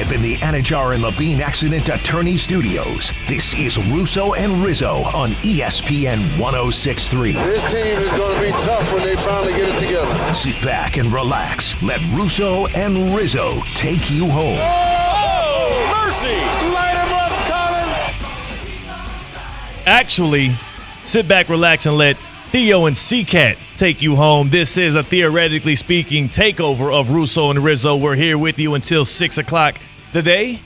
Live in the Anajar and Levine Accident Attorney Studios, this is Russo and Rizzo on ESPN 106.3. This team is going to be tough when they finally get it together. Sit back and relax. Let Russo and Rizzo take you home. Oh, mercy! Light him up, Colin! Actually, sit back, relax, and let Theo and C-Cat take you home. This is a theoretically speaking takeover of Russo and Rizzo. We're here with you until 6 o'clock today,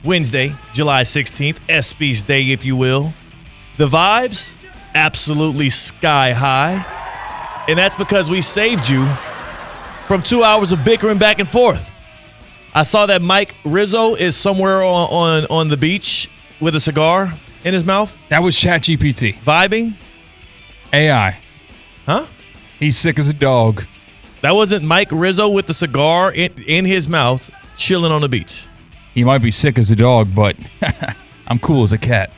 Wednesday, July 16th, ESPY's Day, if you will. The vibes, absolutely sky high. And that's because we saved you from 2 hours of bickering back and forth. I saw that Mike Rizzo is somewhere on the beach with a cigar in his mouth. That was ChatGPT. Vibing. AI. Huh? He's sick as a dog. That wasn't Mike Rizzo with the cigar in his mouth, chilling on the beach. He might be sick as a dog, but I'm cool as a cat.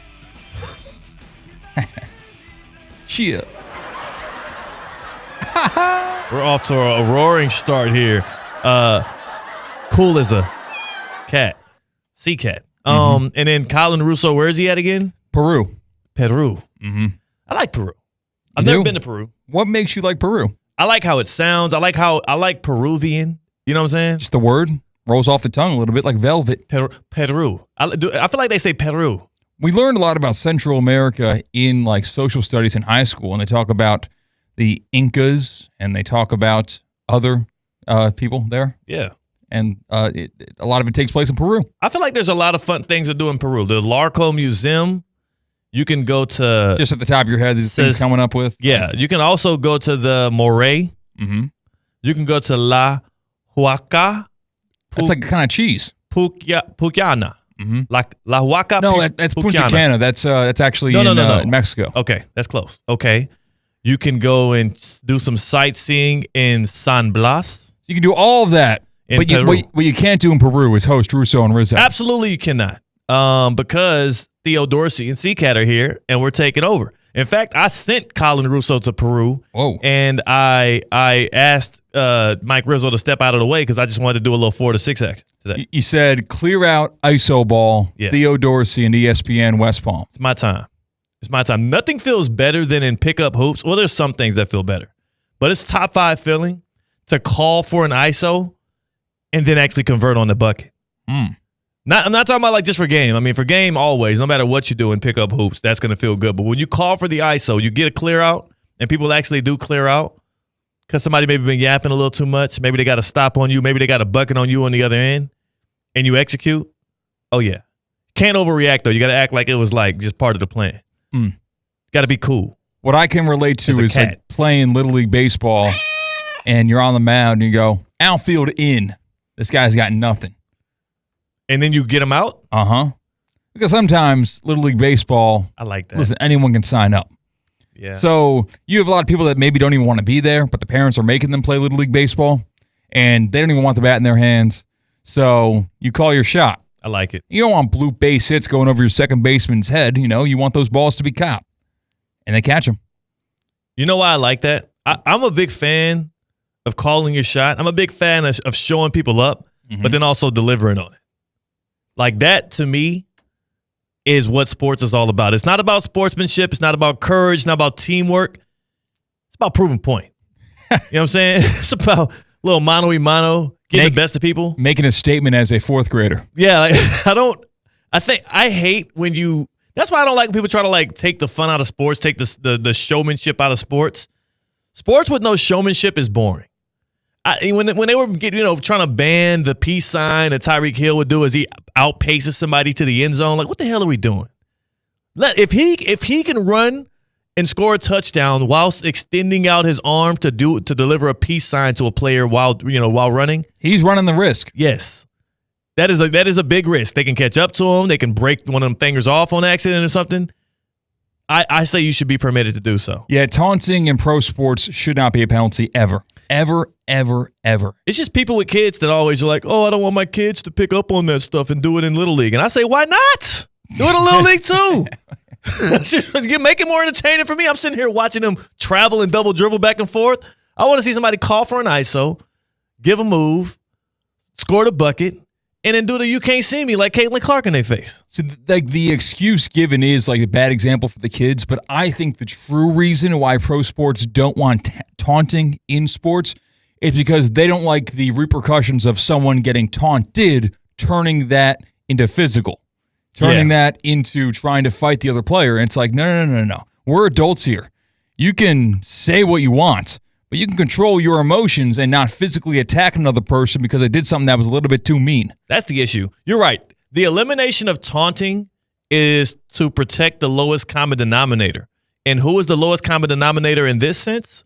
Shit. We're off to a roaring start here. Cool as a cat. Sea cat. And then Colin Russo, where is he at again? Peru. Mm-hmm. I like Peru. I've never been to Peru. What makes you like Peru? I like how it sounds. I like Peruvian. You know what I'm saying? Just the word rolls off the tongue a little bit like velvet. Peru. I feel like they say Peru. We learned a lot about Central America in like social studies in high school, and they talk about the Incas, and they talk about other people there. Yeah. And a lot of it takes place in Peru. I feel like there's a lot of fun things to do in Peru. The Larco Museum. You can go to... Just at the top of your head, these things coming up with? Yeah. You can also go to the Moray. Mm-hmm. You can go to La Huaca. That's like kind of cheese. Pucana. Mm-hmm. Like La Huaca. No, that's Punta Cana. That's actually in Mexico. Okay, that's close. Okay. You can go and do some sightseeing in San Blas. You can do all of that. But what you can't do in Peru is host Russo and Rizzo. Absolutely you cannot. Because Theo Dorsey and C-Cat are here, and we're taking over. In fact, I sent Colin Russo to Peru. Whoa. And I asked Mike Rizzo to step out of the way because I just wanted to do a little 4 to 6 action today. You said clear out ISO ball, yeah. Theo Dorsey and ESPN West Palm. It's my time. It's my time. Nothing feels better than in pickup hoops. Well, there's some things that feel better. But it's top 5 feeling to call for an ISO and then actually convert on the bucket. I'm not talking about like just for game. I mean, for game always, no matter what you do in pickup hoops, that's going to feel good. But when you call for the ISO, you get a clear out, and people actually do clear out because somebody maybe been yapping a little too much. Maybe they got a stop on you. Maybe they got a bucket on you on the other end, and you execute. Oh, yeah. Can't overreact, though. You got to act like it was like just part of the plan. Got to be cool. What I can relate to is like playing Little League Baseball, and you're on the mound, and you go, outfield in. This guy's got nothing. And then you get them out? Uh-huh. Because sometimes Little League Baseball, I like that. Listen, anyone can sign up. Yeah. So you have a lot of people that maybe don't even want to be there, but the parents are making them play Little League Baseball, and they don't even want the bat in their hands. So you call your shot. I like it. You don't want blue base hits going over your second baseman's head. You know, you want those balls to be caught. And they catch them. You know why I like that? I'm a big fan of calling your shot. I'm a big fan of showing people up, but then also delivering on it. Like that, to me, is what sports is all about. It's not about sportsmanship. It's not about courage. It's not about teamwork. It's about proving point. You know what I'm saying? It's about a little mano-a-mano, getting the best of people. Making a statement as a fourth grader. Yeah, like, I hate when you – that's why I don't like when people try to, like, take the fun out of sports, take the showmanship out of sports. Sports with no showmanship is boring. When they were trying to ban the peace sign that Tyreek Hill would do as he outpaces somebody to the end zone, like what the hell are we doing? If he can run and score a touchdown whilst extending out his arm to deliver a peace sign to a player while running, he's running the risk. Yes, that is a big risk. They can catch up to him. They can break one of them fingers off on accident or something. I say you should be permitted to do so. Yeah, taunting in pro sports should not be a penalty ever. Ever, ever, ever. It's just people with kids that always are like, oh, I don't want my kids to pick up on that stuff and do it in Little League. And I say, why not? Do it in Little League too. You make it more entertaining for me. I'm sitting here watching them travel and double dribble back and forth. I want to see somebody call for an ISO, give a move, score the bucket, and then do the "you can't see me" like Caitlin Clark in their face. So, like, the excuse given is like a bad example for the kids, but I think the true reason why pro sports don't want taunting in sports is because they don't like the repercussions of someone getting taunted, turning that into physical, turning that into trying to fight the other player. And it's like, no. We're adults here. You can say what you want, but you can control your emotions and not physically attack another person because they did something that was a little bit too mean. That's the issue. You're right. The elimination of taunting is to protect the lowest common denominator. And who is the lowest common denominator in this sense?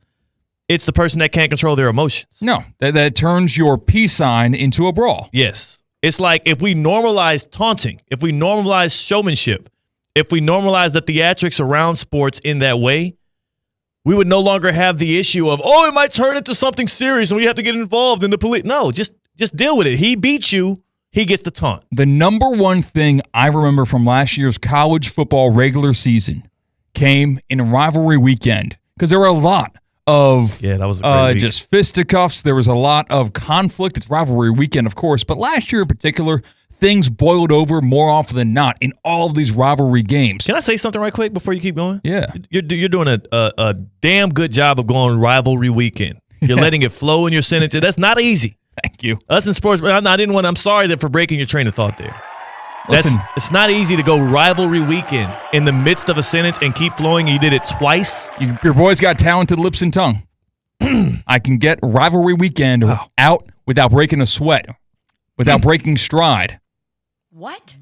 It's the person that can't control their emotions. No, that turns your peace sign into a brawl. Yes. It's like if we normalize taunting, if we normalize showmanship, if we normalize the theatrics around sports in that way, we would no longer have the issue of, it might turn into something serious and we have to get involved in the police. No, just deal with it. He beats you, he gets the taunt. The number one thing I remember from last year's college football regular season came in a rivalry weekend because there were a lot of that was a great week. Just fisticuffs. There was a lot of conflict. It's rivalry weekend, of course, but last year in particular, things boiled over more often than not in all of these rivalry games. Can I say something right quick before you keep going? Yeah. You're doing a damn good job of going rivalry weekend. You're letting it flow in your sentences. That's not easy. Thank you. Us in sports, but I'm sorry for breaking your train of thought there. Listen, It's not easy to go rivalry weekend in the midst of a sentence and keep flowing. You did it twice. Your boy's got talented lips and tongue. I can get rivalry weekend out without breaking a sweat, without breaking stride. What?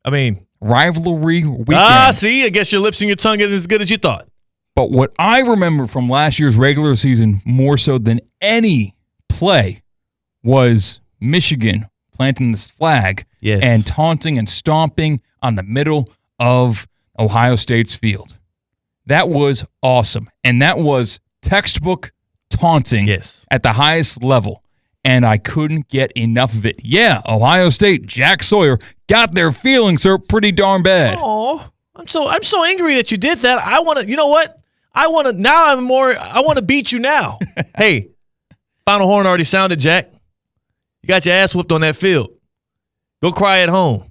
I mean, rivalry weekend. See, I guess your lips and your tongue is as good as you thought. But what I remember from last year's regular season, more so than any play, was Michigan planting this flag and taunting and stomping on the middle of Ohio State's field. That was awesome. And that was textbook taunting at the highest level. And I couldn't get enough of it. Yeah, Ohio State, Jack Sawyer, got their feelings hurt pretty darn bad. Oh, I'm so angry that you did that. I want to, you know what? I want to beat you now. Hey, final horn already sounded, Jack. You got your ass whooped on that field. Go cry at home.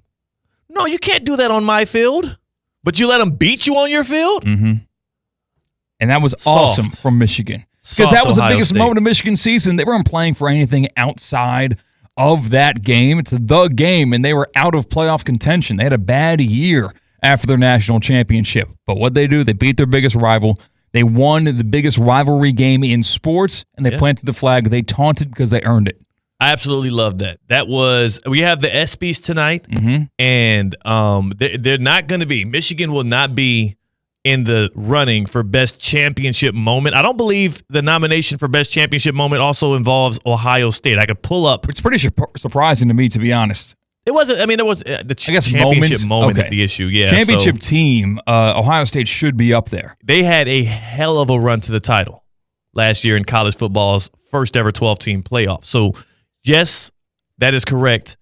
No, you can't do that on my field. But you let them beat you on your field? Mm-hmm. And that was awesome from Michigan. Because that was the biggest moment of Michigan's season. They weren't playing for anything outside of that game. It's the game, and they were out of playoff contention. They had a bad year after their national championship. But what they do, they beat their biggest rival. They won the biggest rivalry game in sports, and they planted the flag. They taunted because they earned it. I absolutely love that. We have the ESPYs tonight, and they're not going to be. Michigan will not be in the running for best championship moment. I don't believe the nomination for best championship moment also involves Ohio State. I could pull up. It's pretty surprising to me, to be honest. It wasn't. I mean, it was the championship moment is the issue. Yeah, championship team. Ohio State should be up there. They had a hell of a run to the title last year in college football's first ever 12-team playoff. So, yes, that is correct.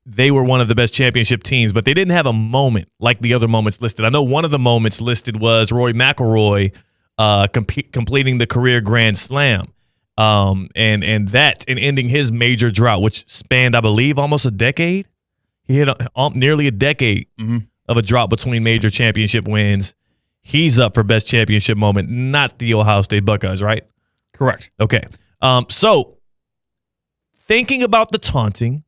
They were one of the best championship teams, but they didn't have a moment like the other moments listed. I know one of the moments listed was Rory McIlroy completing the career Grand Slam, and ending his major drought, which spanned, I believe, almost a decade. He hit nearly a decade of a drought between major championship wins. He's up for best championship moment, not the Ohio State Buckeyes, right? Correct. Okay. So, thinking about the taunting,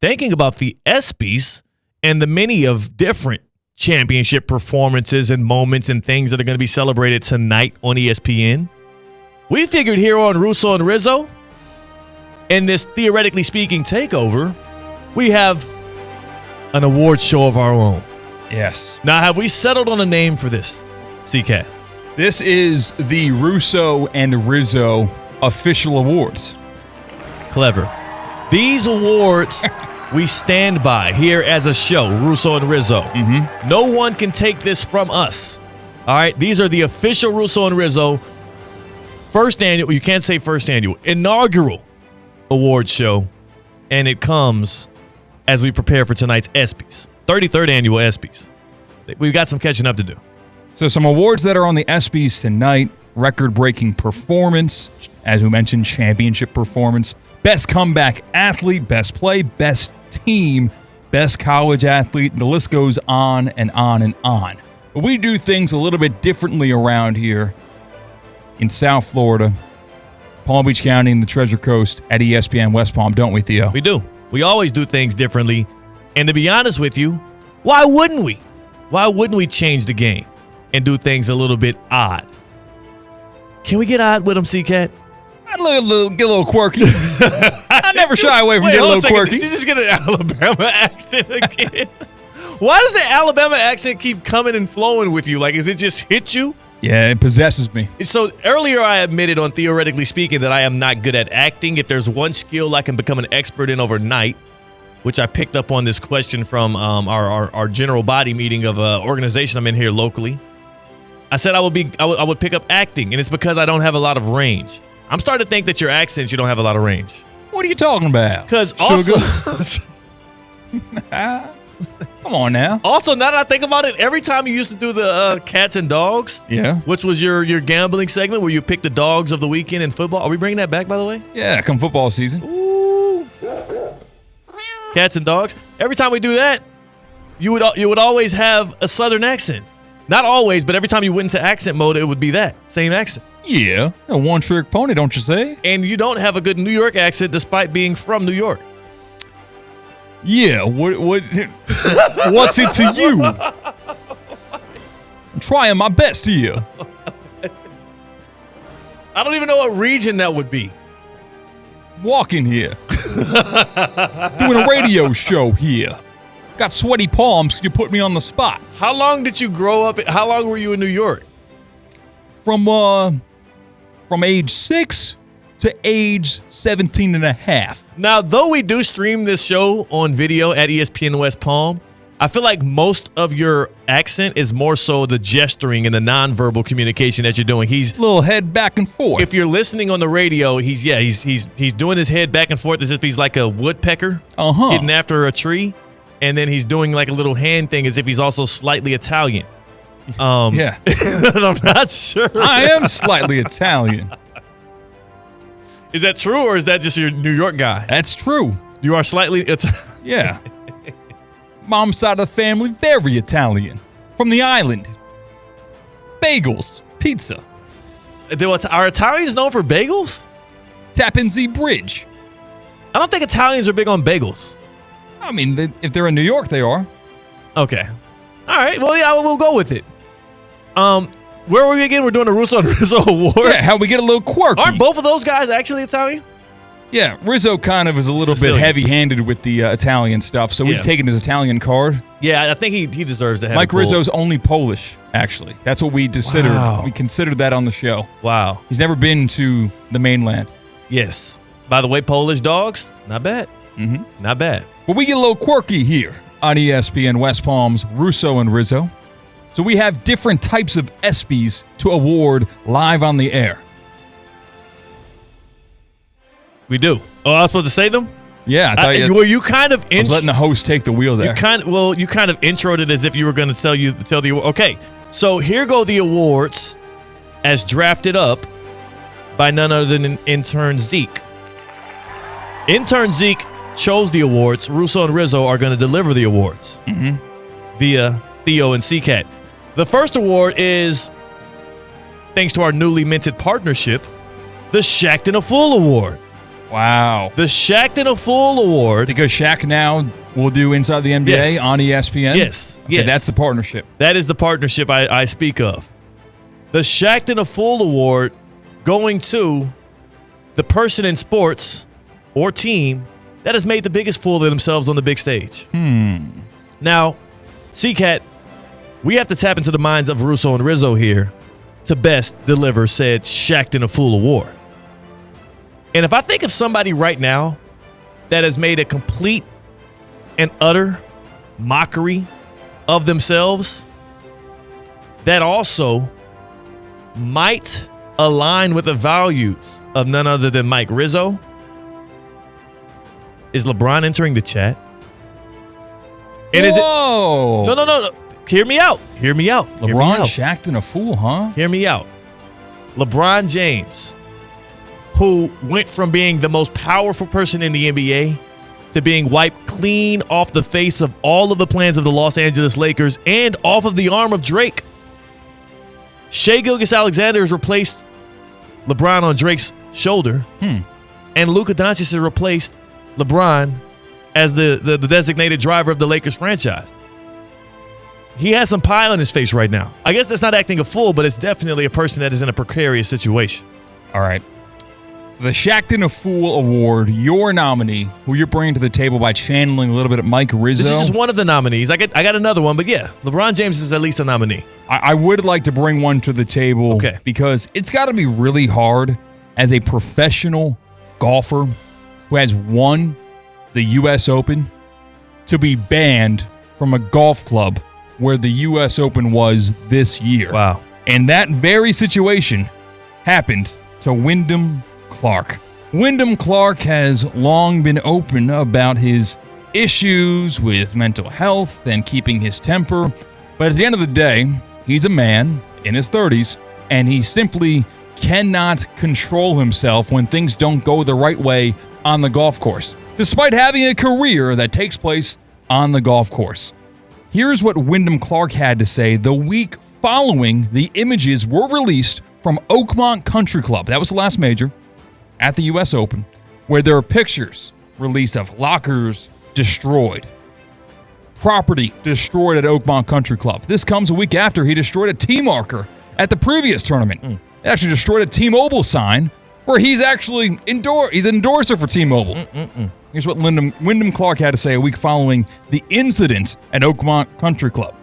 thinking about the ESPYs and the many of different championship performances and moments and things that are going to be celebrated tonight on ESPN, we figured here on Russo and Rizzo, in this theoretically speaking takeover, we have an award show of our own. Yes. Now, have we settled on a name for this, CCAT? This is the Russo and Rizzo official awards. Clever. These awards we stand by here as a show, Russo and Rizzo. No one can take this from us. All right? These are the official Russo and Rizzo first annual, you can't say first annual, inaugural award show. And it comes as we prepare for tonight's ESPYs, 33rd annual ESPYs. We've got some catching up to do. So some awards that are on the ESPYs tonight: record-breaking performance, as we mentioned, championship performance, best comeback athlete, best play, best team, best college athlete, and the list goes on and on and on. But we do things a little bit differently around here in South Florida, Palm Beach County, and the Treasure Coast at ESPN West Palm, don't we, Theo? We do. We always do things differently. And to be honest with you, why wouldn't we? Why wouldn't we change the game and do things a little bit odd? Can we get odd with them, C-Cat? I'd get a little quirky. I never shy away from getting a little quirky. Did you just get an Alabama accent again? Why does the Alabama accent keep coming and flowing with you? Like, is it just hit you? Yeah, it possesses me. So earlier I admitted on Theoretically Speaking that I am not good at acting. If there's one skill I can become an expert in overnight, which I picked up on this question from our general body meeting of an organization I'm in here locally, I said I would pick up acting, and it's because I don't have a lot of range. I'm starting to think that your accents, you don't have a lot of range. What are you talking about? Because also, come on now. Also, now that I think about it, every time you used to do the cats and dogs, which was your gambling segment where you pick the dogs of the weekend in football. Are we bringing that back, by the way? Yeah, come football season. Ooh. Cats and dogs. Every time we do that, you would always have a southern accent. Not always, but every time you went into accent mode, it would be that same accent. Yeah, a one-trick pony, don't you say? And you don't have a good New York accent despite being from New York. Yeah, what's it to you? I'm trying my best here. I don't even know what region that would be. Walking here. Doing a radio show here. Got sweaty palms, you put me on the spot. How long did you grow up? How long were you in New York? From age 6 to age 17 and a half. Now, though we do stream this show on video at ESPN West Palm, I feel like most of your accent is more so the gesturing and the nonverbal communication that you're doing. He's little head back and forth. If you're listening on the radio, he's doing his head back and forth as if he's like a woodpecker hitting after a tree, and then he's doing like a little hand thing as if he's also slightly Italian. Yeah. I'm not sure. I am slightly Italian. Is that true, or is that just your New York guy? That's true. You are slightly Italian. Yeah. Mom's side of the family, very Italian. From the island. Bagels. Pizza. Are Italians known for bagels? Tappan Zee Bridge. I don't think Italians are big on bagels. I mean, if they're in New York, they are. Okay. All right. Well, yeah, we'll go with it. Where were we again? We're doing the Russo and Rizzo Awards. Yeah, how we get a little quirky. Aren't both of those guys actually Italian? Yeah, Rizzo kind of is a little bit heavy-handed with the Italian stuff, so we've taken his Italian card. Yeah, I think he deserves to have Mike Rizzo's only Polish, actually. That's what we considered. Wow. We considered that on the show. Wow. He's never been to the mainland. Yes. By the way, Polish dogs, not bad. Mm-hmm. Not bad. Well, we get a little quirky here on ESPN West Palm's Russo and Rizzo. So we have different types of ESPYs to award live on the air. We do. Oh, I was supposed to say them? Yeah, I thought you. Well, you kind of I was letting the host take the wheel there. You kind of introed it as if you were going to tell the okay. So here go the awards, as drafted up by none other than intern Zeke. Intern Zeke chose the awards. Russo and Rizzo are going to deliver the awards via Theo and C-Cat. The first award is, thanks to our newly minted partnership, the Shaqtin' a Fool Award. Wow. The Shaqtin' a Fool Award. Because Shaq now will do Inside the NBA on ESPN? Yes. Okay, that's the partnership. That is the partnership I speak of. The Shaqtin' a Fool Award going to the person in sports or team that has made the biggest fool of themselves on the big stage. Now, C-Cat, we have to tap into the minds of Russo and Rizzo here to best deliver said Shaqtin' a Fool Award. And if I think of somebody right now that has made a complete and utter mockery of themselves, that also might align with the values of none other than Mike Rizzo, is LeBron entering the chat? And Whoa! Is it? No. Hear me out. LeBron Shaqtin' a Fool, huh? Hear me out. LeBron James, who went from being the most powerful person in the NBA to being wiped clean off the face of all of the plans of the Los Angeles Lakers and off of the arm of Drake. Shai Gilgeous-Alexander has replaced LeBron on Drake's shoulder, and Luka Doncic has replaced LeBron as the designated driver of the Lakers franchise. He has some pie on his face right now. I guess that's not acting a fool, but it's definitely a person that is in a precarious situation. All right. The Shaqtin' a Fool Award, your nominee, who you're bringing to the table by channeling a little bit of Mike Rizzo. This is just one of the nominees. I got another one, but yeah, LeBron James is at least a nominee. I would like to bring one to the table because it's got to be really hard as a professional golfer who has won the U.S. Open to be banned from a golf club where the U.S. Open was this year. Wow. And that very situation happened to Wyndham Clark. Wyndham Clark has long been open about his issues with mental health and keeping his temper, but at the end of the day, he's a man in his 30s, and he simply cannot control himself when things don't go the right way on the golf course, despite having a career that takes place on the golf course. Here's what Wyndham Clark had to say the week following the images were released from Oakmont Country Club. That was the last major at the U.S. Open, where there are pictures released of lockers destroyed, property destroyed at Oakmont Country Club. This comes a week after he destroyed a tee marker at the previous tournament. He actually destroyed a T-Mobile sign where he's actually he's an endorser for T-Mobile. Here's what Wyndham Clark had to say a week following the incident at Oakmont Country Club.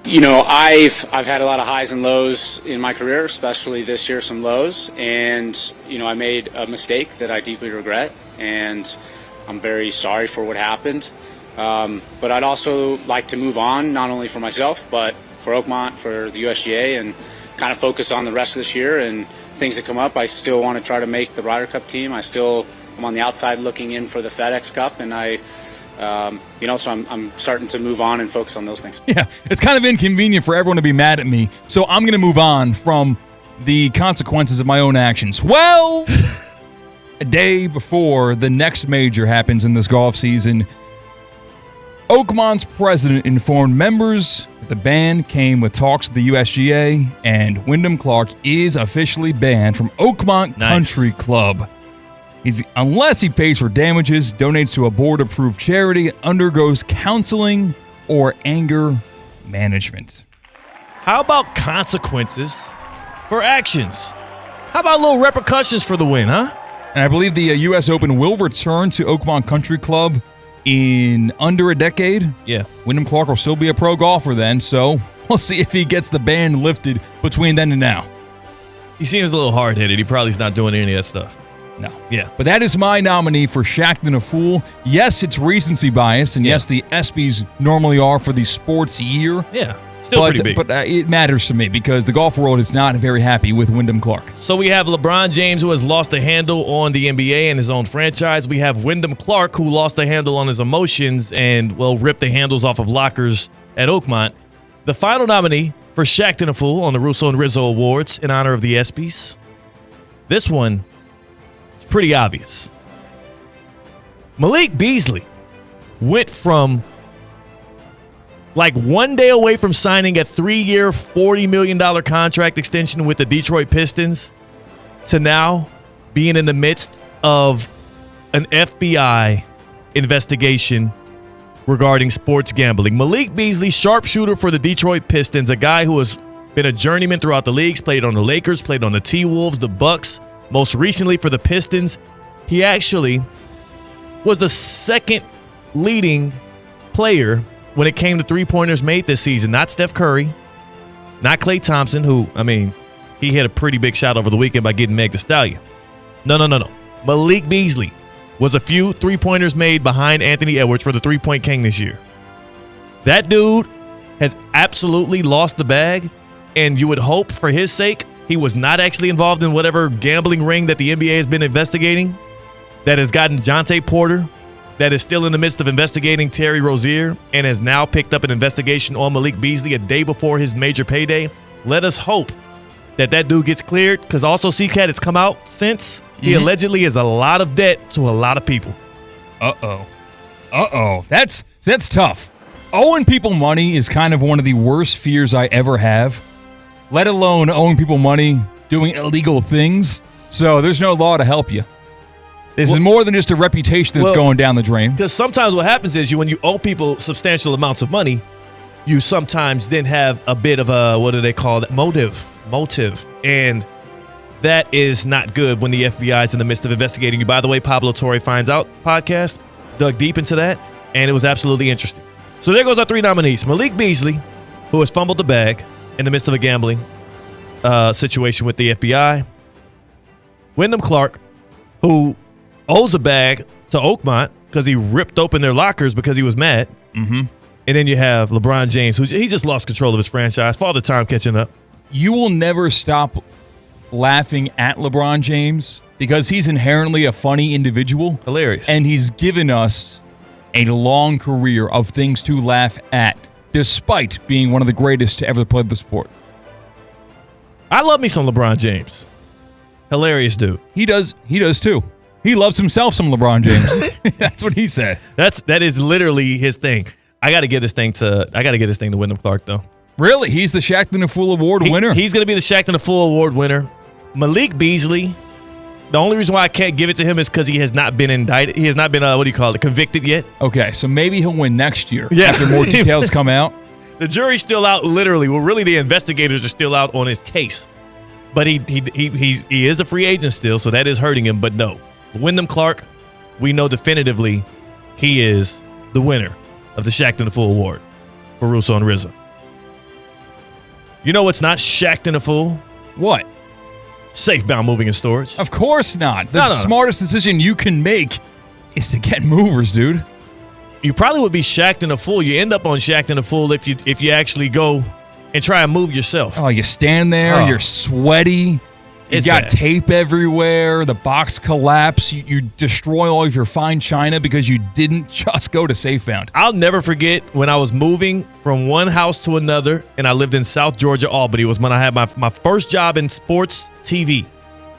You know, I've had a lot of highs and lows in my career, especially this year, some lows. And, you know, I made a mistake that I deeply regret, and I'm very sorry for what happened. But I'd also like to move on, not only for myself, but for Oakmont, for the USGA, and kind of focus on the rest of this year and things that come up. I still want to try to make the Ryder Cup team. I'm on the outside looking in for the FedEx Cup, and so I'm starting to move on and focus on those things. Yeah, it's kind of inconvenient for everyone to be mad at me, so I'm going to move on from the consequences of my own actions. Well, a day before the next major happens in this golf season, Oakmont's president informed members that the ban came with talks with the USGA, and Wyndham Clark is officially banned from Oakmont Country Club. Unless he pays for damages, donates to a board-approved charity, and undergoes counseling or anger management. How about consequences for actions? How about little repercussions for the win, huh? And I believe the U.S. Open will return to Oakmont Country Club in under a decade. Yeah. Wyndham Clark will still be a pro golfer then, so we'll see if he gets the ban lifted between then and now. He seems a little hard-headed. He probably is not doing any of that stuff. No. Yeah. But that is my nominee for Shaqtin' a Fool. Yes, it's recency bias, and yes, the ESPYs normally are for the sports year. Yeah. Still pretty big. But it matters to me because the golf world is not very happy with Wyndham Clark. So we have LeBron James, who has lost the handle on the NBA and his own franchise. We have Wyndham Clark, who lost the handle on his emotions and, ripped the handles off of lockers at Oakmont. The final nominee for Shaqtin' a Fool on the Russo and Rizzo Awards in honor of the ESPYs. This one is pretty obvious. Malik Beasley went from one day away from signing a 3-year, $40 million contract extension with the Detroit Pistons to now being in the midst of an FBI investigation regarding sports gambling. Malik Beasley, sharpshooter for the Detroit Pistons, a guy who has been a journeyman throughout the leagues, played on the Lakers, played on the T-Wolves, the Bucks, most recently for the Pistons. He actually was the second leading player when it came to three-pointers made this season. Not Steph Curry, not Klay Thompson, who, he hit a pretty big shot over the weekend by getting Meg Thee Stallion. No. Malik Beasley was a few three-pointers made behind Anthony Edwards for the three-point king this year. That dude has absolutely lost the bag, and you would hope for his sake he was not actually involved in whatever gambling ring that the NBA has been investigating that has gotten Jonte Porter, that is still in the midst of investigating Terry Rozier, and has now picked up an investigation on Malik Beasley a day before his major payday. Let us hope that dude gets cleared, because also CCAT has come out since he allegedly has a lot of debt to a lot of people. That's tough. Owing people money is kind of one of the worst fears I ever have, let alone owing people money doing illegal things. So there's no law to help you. This is more than just a reputation that's going down the drain. Because sometimes what happens is when you owe people substantial amounts of money, you sometimes then have a bit of a, what do they call it, motive. And that is not good when the FBI is in the midst of investigating you. By the way, Pablo Torre Finds Out podcast dug deep into that, and it was absolutely interesting. So there goes our 3 nominees. Malik Beasley, who has fumbled the bag in the midst of a gambling situation with the FBI. Wyndham Clark, who owes a bag to Oakmont because he ripped open their lockers because he was mad. Mm-hmm. And then you have LeBron James, who he just lost control of his franchise. Father Time catching up. You will never stop laughing at LeBron James because he's inherently a funny individual. Hilarious. And he's given us a long career of things to laugh at, despite being one of the greatest to ever play the sport. I love me some LeBron James. Hilarious dude. He does too. He loves himself some LeBron James. That's what he said. That is literally his thing. I got to get this thing to Wyndham Clark though. Really? He's the Shaqtin' a Fool Award winner? He's going to be the Shaqtin' a Fool Award winner. Malik Beasley, the only reason why I can't give it to him is because he has not been indicted. He has not been, convicted yet. Okay, so maybe he'll win next year after more details come out. The jury's still out, literally. Well, really, the investigators are still out on his case. But he is a free agent still, so that is hurting him. But no, Wyndham Clark, we know definitively he is the winner of the Shaqtin' a Fool Award for Russo and Rizzo. You know what's not Shaqtin' a Fool? What? Safebound Moving and Storage. Of course not. The smartest decision you can make is to get movers, dude. You probably would be Shaqtin' a Fool. You end up on Shaqtin' a Fool if you actually go and try and move yourself. Oh, you stand there, you're sweaty. You got bad. tape everywhere. The box collapse. You destroy all of your fine china because you didn't just go to Safebound. I'll never forget when I was moving from one house to another, and I lived in South Georgia, Albany. It was when I had my first job in sports TV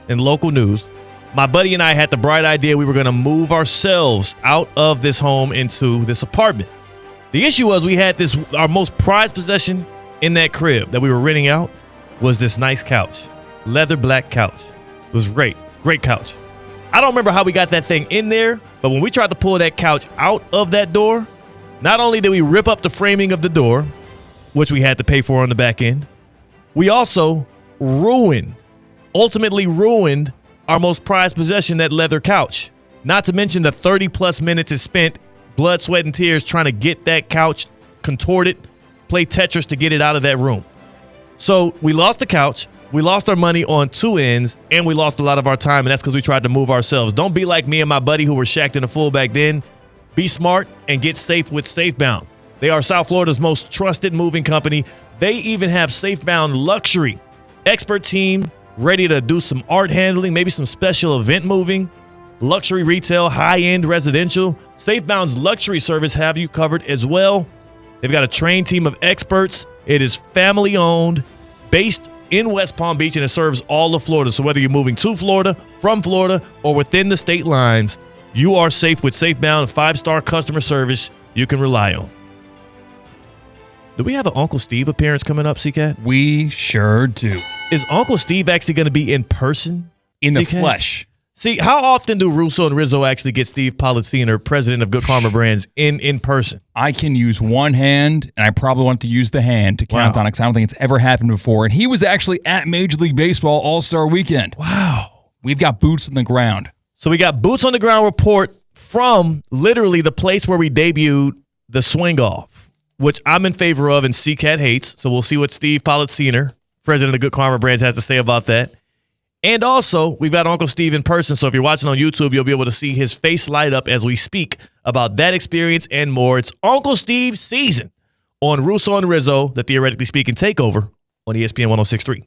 and local news. My buddy and I had the bright idea we were going to move ourselves out of this home into this apartment. The issue was we had our most prized possession in that crib that we were renting out was this nice couch. Leather black couch. It was great. Great couch. I don't remember how we got that thing in there, but when we tried to pull that couch out of that door, not only did we rip up the framing of the door, which we had to pay for on the back end, we also ultimately ruined our most prized possession, that leather couch. Not to mention the 30-plus minutes it spent, blood, sweat, and tears trying to get that couch contorted, play Tetris to get it out of that room. So we lost the couch. We lost our money on 2 ends, and we lost a lot of our time, and that's because we tried to move ourselves. Don't be like me and my buddy who were Shaqtin' a Fool back then. Be smart and get safe with Safebound. They are South Florida's most trusted moving company. They even have Safebound Luxury. Expert team ready to do some art handling, maybe some special event moving, luxury retail, high-end residential. Safebound's luxury service have you covered as well. They've got a trained team of experts. It is family-owned, based in West Palm Beach, and it serves all of Florida. So whether you're moving to Florida, from Florida, or within the state lines, you are safe with Safebound, 5-star customer service you can rely on. Do we have an Uncle Steve appearance coming up, CCAT? We sure do. Is Uncle Steve actually going to be in person? In the CCAT? flesh. See, how often do Russo and Rizzo actually get Steve Politziner, president of Good Karma Brands, in person? I can use one hand, and I probably want to use the hand to count on it because I don't think it's ever happened before. And he was actually at Major League Baseball All-Star Weekend. Wow. We've got boots on the ground. So we got boots on the ground report from literally the place where we debuted the swing off, which I'm in favor of and CCAT hates. So we'll see what Steve Politziner, president of Good Karma Brands, has to say about that. And also, we've got Uncle Steve in person, so if you're watching on YouTube, you'll be able to see his face light up as we speak about that experience and more. It's Uncle Steve season on Russo and Rizzo, the Theoretically Speaking Takeover on ESPN 106.3.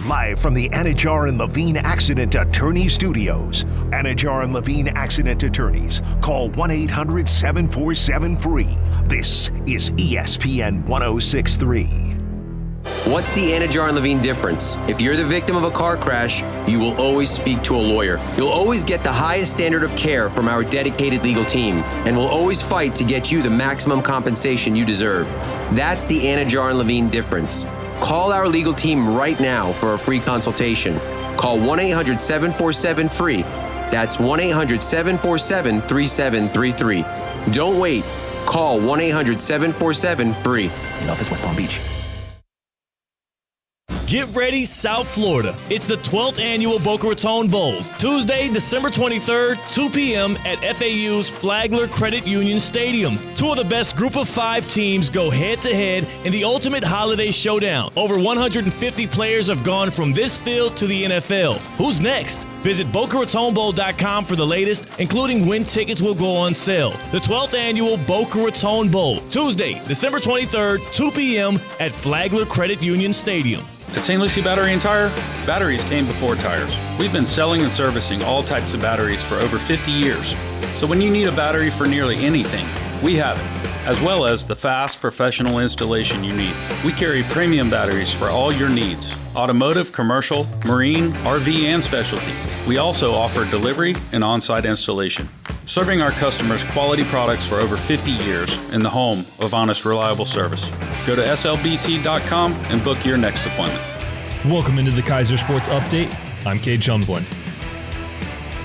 Live from the Anajar and Levine Accident Attorney Studios. Anajar and Levine Accident Attorneys. Call 1-800-747-FREE. This is ESPN 106.3. What's the Anna Jar and Levine difference? If you're the victim of a car crash, you will always speak to a lawyer. You'll always get the highest standard of care from our dedicated legal team, and we'll always fight to get you the maximum compensation you deserve. That's the Anna Jar and Levine difference. Call our legal team right now for a free consultation. Call 1-800-747-FREE. That's 1-800-747-3733. Don't wait. Call 1-800-747-FREE. In office, West Palm Beach. Get ready, South Florida. It's the 12th annual Boca Raton Bowl. Tuesday, December 23rd, 2 p.m. at FAU's Flagler Credit Union Stadium. Two of the best group of 5 teams go head-to-head in the ultimate holiday showdown. Over 150 players have gone from this field to the NFL. Who's next? Visit BocaRatonBowl.com for the latest, including when tickets will go on sale. The 12th annual Boca Raton Bowl, Tuesday, December 23rd, 2 p.m. at Flagler Credit Union Stadium. At St. Lucie Battery and Tire, batteries came before tires. We've been selling and servicing all types of batteries for over 50 years. So when you need a battery for nearly anything, we have it, as well as the fast professional installation you need. We carry premium batteries for all your needs: automotive, commercial, marine, RV, and specialty. We also offer delivery and on-site installation, serving our customers quality products for over 50 years in the home of honest, reliable service. Go to slbt.com and book your next appointment. Welcome into the Kaiser Sports Update. I'm Cade Chumsland.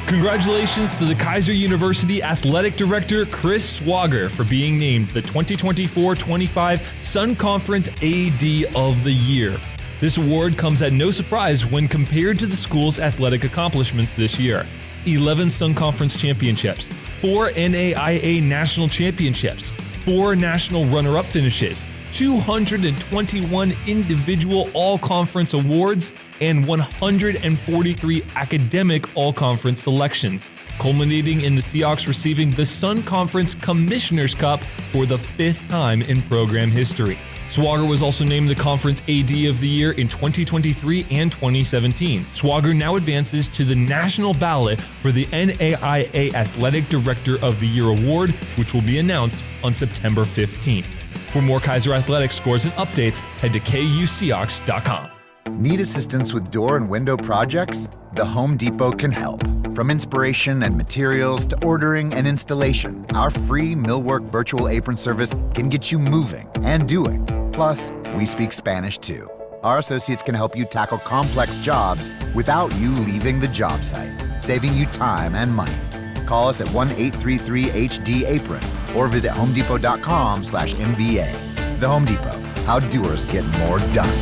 Congratulations to the Kaiser University Athletic Director Chris Swager for being named the 2024-25 Sun Conference AD of the Year. This award comes at no surprise when compared to the school's athletic accomplishments this year. 11 Sun Conference championships, 4 NAIA national championships, 4 national runner-up finishes, 221 individual all-conference awards, and 143 academic all-conference selections, culminating in the Seahawks receiving the Sun Conference Commissioner's Cup for the 5th time in program history. Swager was also named the Conference AD of the Year in 2023 and 2017. Swager now advances to the national ballot for the NAIA Athletic Director of the Year award, which will be announced on September 15th. For more Kaiser Athletics scores and updates, head to KUSeahawks.com. Need assistance with door and window projects? The Home Depot can help. From inspiration and materials to ordering and installation, our free Millwork virtual apron service can get you moving and doing. Plus, we speak Spanish too. Our associates can help you tackle complex jobs without you leaving the job site, saving you time and money. Call us at 1-833-HD-APRON or visit homedepot.com/MVA. The Home Depot, how doers get more done.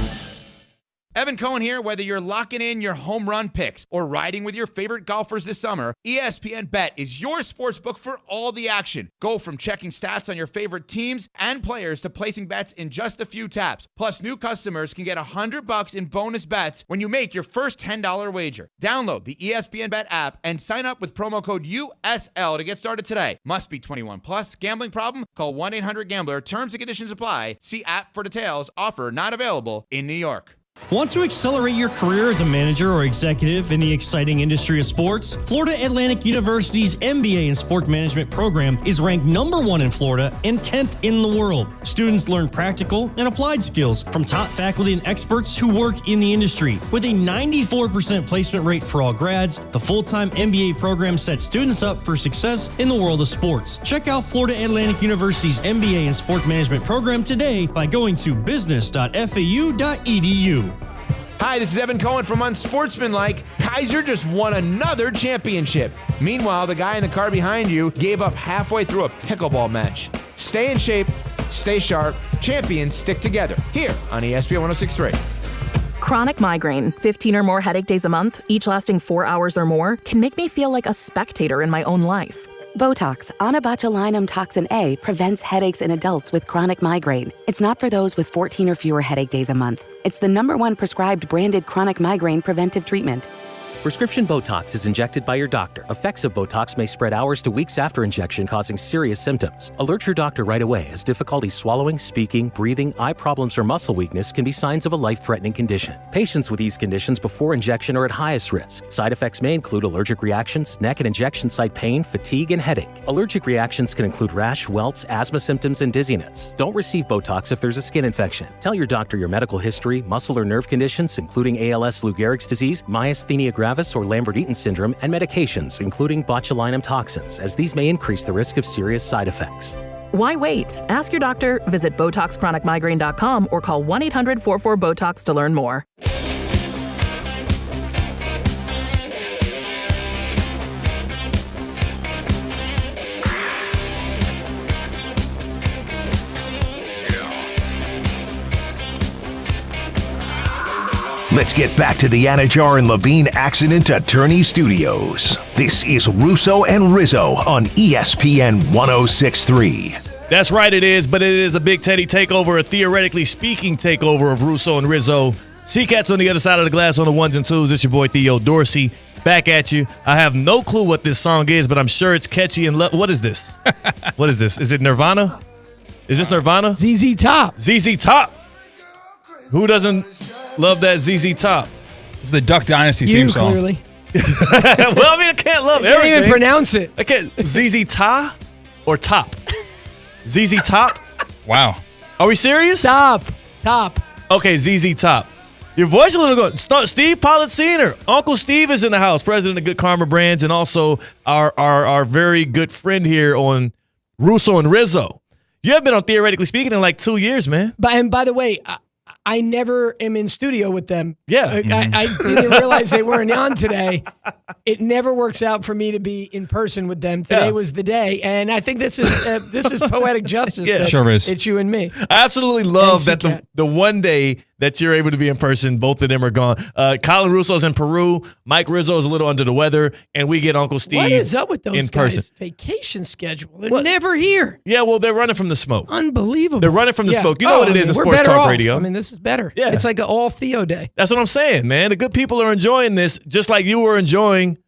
Evan Cohen here. Whether you're locking in your home run picks or riding with your favorite golfers this summer, ESPN Bet is your sportsbook for all the action. Go from checking stats on your favorite teams and players to placing bets in just a few taps. Plus, new customers can get $100 in bonus bets when you make your first $10 wager. Download the ESPN Bet app and sign up with promo code USL to get started today. Must be 21 plus. Gambling problem? Call 1-800-GAMBLER. Terms and conditions apply. See app for details. Offer not available in New York. Want to accelerate your career as a manager or executive in the exciting industry of sports? Florida Atlantic University's MBA in Sport Management program is ranked #1 in Florida and 10th in the world. Students learn practical and applied skills from top faculty and experts who work in the industry. With a 94% placement rate for all grads, the full-time MBA program sets students up for success in the world of sports. Check out Florida Atlantic University's MBA in Sport Management program today by going to business.fau.edu. Hi, this is Evan Cohen from Unsportsmanlike. Kaiser just won another championship. Meanwhile, the guy in the car behind you gave up halfway through a pickleball match. Stay in shape, stay sharp, champions stick together. Here on ESPN 106.3. Chronic migraine, 15 or more headache days a month, each lasting 4 hours or more, can make me feel like a spectator in my own life. Botox, onabotulinum toxin A, prevents headaches in adults with chronic migraine. It's not for those with 14 or fewer headache days a month. It's the #1 prescribed branded chronic migraine preventive treatment. Prescription Botox is injected by your doctor. Effects of Botox may spread hours to weeks after injection, causing serious symptoms. Alert your doctor right away, as difficulty swallowing, speaking, breathing, eye problems, or muscle weakness can be signs of a life-threatening condition. Patients with these conditions before injection are at highest risk. Side effects may include allergic reactions, neck and injection site pain, fatigue, and headache. Allergic reactions can include rash, welts, asthma symptoms, and dizziness. Don't receive Botox if there's a skin infection. Tell your doctor your medical history, muscle or nerve conditions, including ALS, Lou Gehrig's disease, myasthenia gravis, or Lambert-Eaton syndrome, and medications, including botulinum toxins, as these may increase the risk of serious side effects. Why wait? Ask your doctor, visit BotoxChronicMigraine.com, or call 1-800-44-BOTOX to learn more. Let's get back to the Anajar and Levine Accident Attorney Studios. This is Russo and Rizzo on ESPN 106.3. That's right, it is, but it is a Big Teddy takeover, a theoretically speaking takeover of Russo and Rizzo. C-Cats on the other side of the glass on the ones and twos. It's your boy Theo Dorsey. Back at you. I have no clue what this song is, but I'm sure it's catchy and what is this? What is this? Is it Nirvana? Is this Nirvana? ZZ Top. ZZ Top. Who doesn't love that ZZ Top? It's the Duck Dynasty theme song. Clearly. Well, I mean, I can't love everything. I can't even pronounce it. I can't. ZZ Ta or Top? ZZ Top? Wow. Are we serious? Top. Okay, ZZ Top. Your voice a little good. Steve Politziner. Uncle Steve is in the house, president of Good Karma Brands, and also our very good friend here on Russo and Rizzo. You have been on Theoretically Speaking in like 2 years, man. And by the way, I never am in studio with them. Yeah. I didn't realize they weren't on today. It never works out for me to be in person with them. Today was the day, and I think this is poetic justice. Yeah, sure is. It's you and me. I absolutely love that the one day that you're able to be in person, both of them are gone. Colin Russo's in Peru. Mike Rizzo is a little under the weather, and we get Uncle Steve. What is up with those in guys' person. vacation schedule? They're never here. Yeah, well, they're running from the smoke. Unbelievable. They're running from the smoke. You know what it is in we're sports better talk off. radio. I mean, this is better. Yeah. It's like an all Theo day. That's what I'm saying, man. The good people are enjoying this just like you were enjoying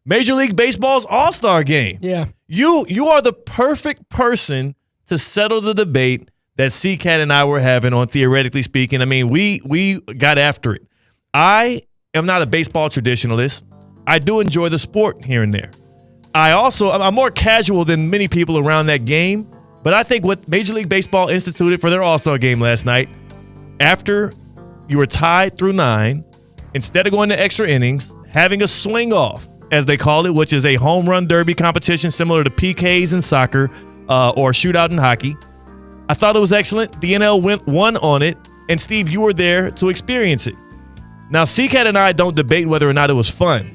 Major League Baseball's All-Star game. Yeah. You are the perfect person to settle the debate that C-Cat and I were having on Theoretically Speaking. I mean, we got after it. I am not a baseball traditionalist. I do enjoy the sport here and there. I'm more casual than many people around that game, but I think what Major League Baseball instituted for their All-Star game last night, after you were tied through 9, instead of going to extra innings, having a swing-off, as they call it, which is a home run derby competition similar to PKs in soccer or shootout in hockey. I thought it was excellent. The NL won on it, and Steve, you were there to experience it. Now, C-Cat and I don't debate whether or not it was fun.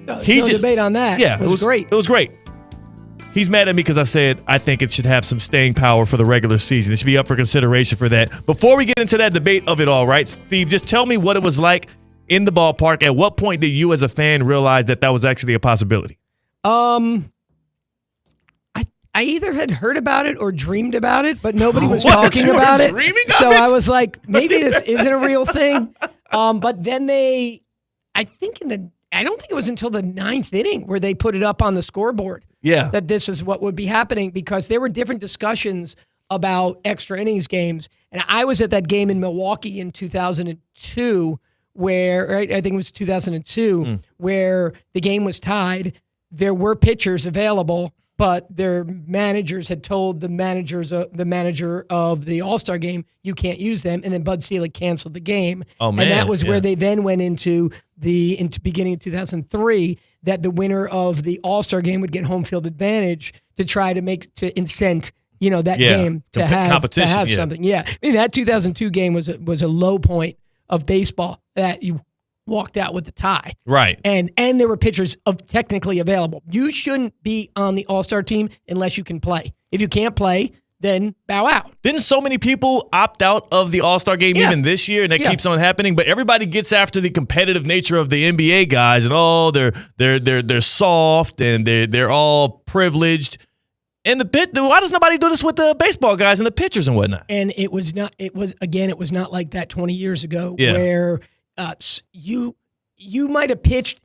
No debate on that. Yeah, it was great. It was great. He's mad at me because I said I think it should have some staying power for the regular season. It should be up for consideration for that. Before we get into that debate of it all, right, Steve, just tell me what it was like in the ballpark. At what point did you as a fan realize that was actually a possibility? I either had heard about it or dreamed about it, but nobody was talking about it. So I was like, maybe this isn't a real thing. But then I don't think it was until the 9th inning where they put it up on the scoreboard. Yeah. That this is what would be happening, because there were different discussions about extra innings games. And I was at that game in Milwaukee in 2002 where, right, I think it was 2002, where the game was tied. There were pitchers available, but their managers had told the manager of the All-Star game, you can't use them. And then Bud Selig canceled the game. Oh, man. And that was where they then went into beginning of 2003, that the winner of the All-Star game would get home field advantage to try to incent, that game to have something. Yeah. I mean, that 2002 game was a low point of baseball, that you walked out with the tie. Right. And there were pitchers technically available. You shouldn't be on the All-Star team unless you can play. If you can't play, then bow out. Didn't so many people opt out of the All-Star game even this year, and that keeps on happening? But everybody gets after the competitive nature of the NBA guys, and they're soft and they're all privileged. And why does nobody do this with the baseball guys and the pitchers and whatnot? And it was not like that 20 years ago where you might have pitched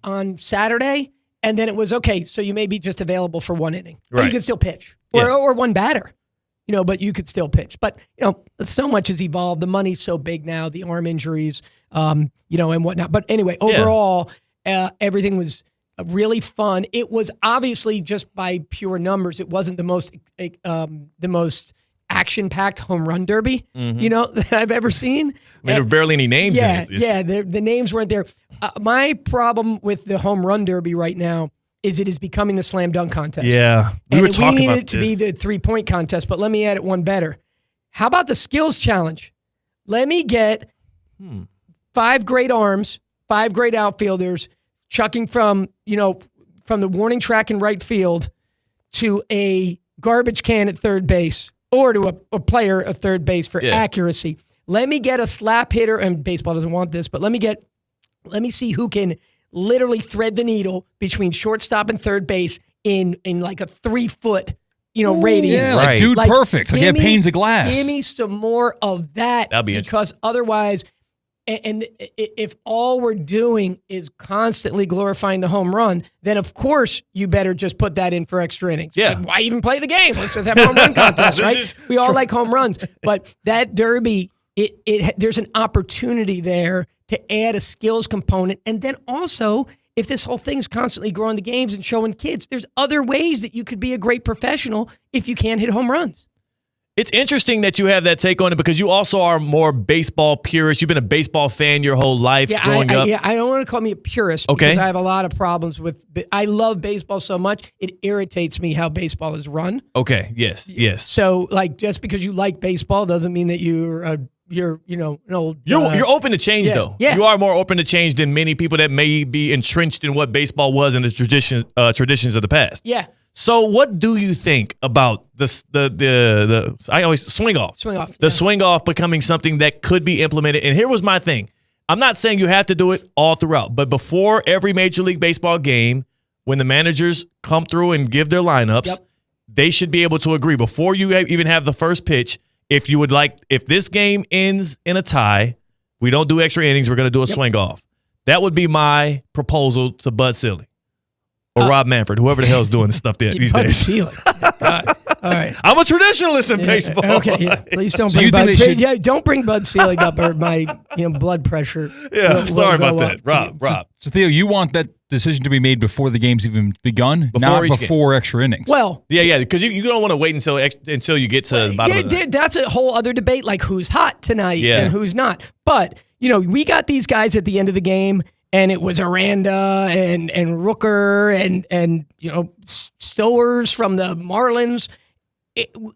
on Saturday, and then it was, okay, so you may be just available for one inning. But you can still pitch. Or one batter. But you could still pitch. But, so much has evolved. The money's so big now, the arm injuries, and whatnot. But anyway, overall, everything was really fun. It was obviously just by pure numbers. It wasn't the most action-packed home run derby, that I've ever seen. There were barely any names in it. Yeah, the names weren't there. My problem with the home run derby right now is it is becoming the slam dunk contest. Yeah, we need it to be the 3-point contest, but let me add it one better. How about the skills challenge? Let me get 5 great arms, 5 great outfielders, chucking from the warning track in right field to a garbage can at third base or to a player at third base for accuracy. Let me get a slap hitter, and baseball doesn't want this, but let me see who can literally thread the needle between shortstop and third base in like a 3-foot, radius. Yeah, like dude perfect. Like panes of glass. Give me some more of that. That'd be because otherwise, and if all we're doing is constantly glorifying the home run, then of course you better just put that in for extra innings. Yeah. Like, why even play the game? Let's just have a home run contest, right? We all like home runs, but that derby, there's an opportunity there to add a skills component. And then also, if this whole thing's constantly growing the games and showing kids, there's other ways that you could be a great professional if you can't hit home runs. It's interesting that you have that take on it because you also are more baseball purist. You've been a baseball fan your whole life growing up. I don't want to call me a purist because I have a lot of problems with I love baseball so much, it irritates me how baseball is run. Okay, yes. So, just because you like baseball doesn't mean that you're an old... You're open to change, though. Yeah. You are more open to change than many people that may be entrenched in what baseball was and the traditions of the past. Yeah. So what do you think about the I always swing off. The swing off becoming something that could be implemented. And here was my thing. I'm not saying you have to do it all throughout, but before every Major League Baseball game, when the managers come through and give their lineups, they should be able to agree before you even have the first pitch. If this game ends in a tie, we don't do extra innings, we're going to do a swing off. That would be my proposal to Bud Selig. Or Rob Manfred, whoever the hell is doing this stuff these days. Selig. God. All right. I'm a traditionalist in baseball. Okay, yeah. Please don't bring don't bring Bud Selig up or my blood pressure. Yeah, sorry about that. Rob. So Theo, you want that decision to be made before the game's even begun, not before extra innings. Well, yeah, because you don't want to wait until you get to the bottom of the that's a whole other debate, like who's hot tonight and who's not. But we got these guys at the end of the game. And it was Aranda and Rooker and Stowers from the Marlins.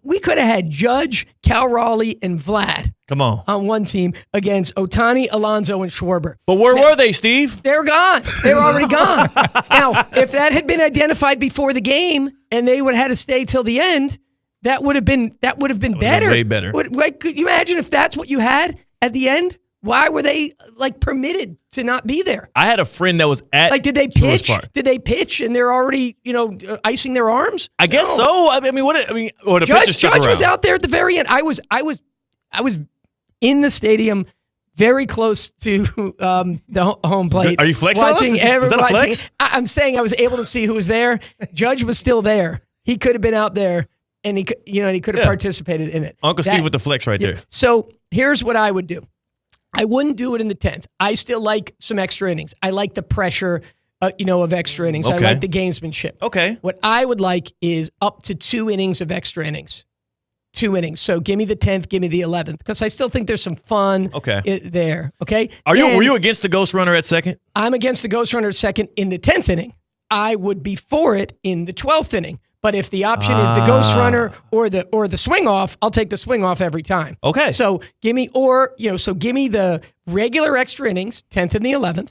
We could have had Judge, Cal Raleigh, and Vlad. Come on one team against Ohtani, Alonso, and Schwarber. But where were they, Steve? They're gone. They were already gone. Now, if that had been identified before the game and they would have had to stay till the end, that would have been better. Way better. Could you imagine if that's what you had at the end? Why were they permitted to not be there? I had a friend that was at did they pitch? Did they pitch and they're already icing their arms? I guess so. Or the pitchers stuck Judge around. was out there at the very end. I was in the stadium, very close to the home plate. Are you flexing? Watching Was that a flex? I'm saying I was able to see who was there. Judge was still there. He could have been out there, and he could have participated in it. Uncle Steve with the flex right there. So here's what I would do. I wouldn't do it in the 10th. I still like some extra innings. I like the pressure, of extra innings. Okay. I like the gamesmanship. Okay. What I would like is up to 2 innings of extra innings. 2 innings. So give me the 10th, give me the 11th, because I still think there's some fun there. Okay. Were you against the ghost runner at second? I'm against the ghost runner at second in the 10th inning. I would be for it in the 12th inning. But if the option is the ghost runner or the swing off, I'll take the swing off every time. Okay. So give me the regular extra innings, 10th and the 11th,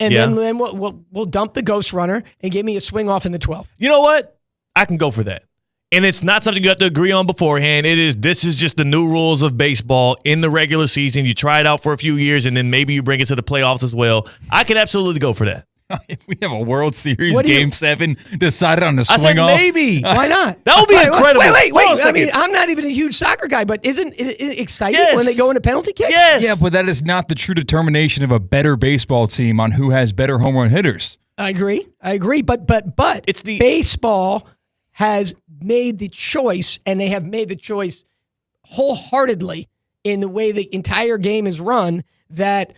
and then we'll dump the ghost runner and give me a swing off in the 12th. You know what? I can go for that. And it's not something you have to agree on beforehand. This is just the new rules of baseball in the regular season. You try it out for a few years, and then maybe you bring it to the playoffs as well. I can absolutely go for that. If we have a World Series Game 7 decided on the swing I said off. maybe. Why not? That would be incredible. Wait. Hold on a I mean, second. I'm not even a huge soccer guy, but isn't it exciting Yes. when they go into penalty kicks? Yes. Yeah, but that is not the true determination of a better baseball team on who has better home run hitters. I agree. But It's the- baseball has made the choice, and they have made the choice wholeheartedly in the way the entire game is run, that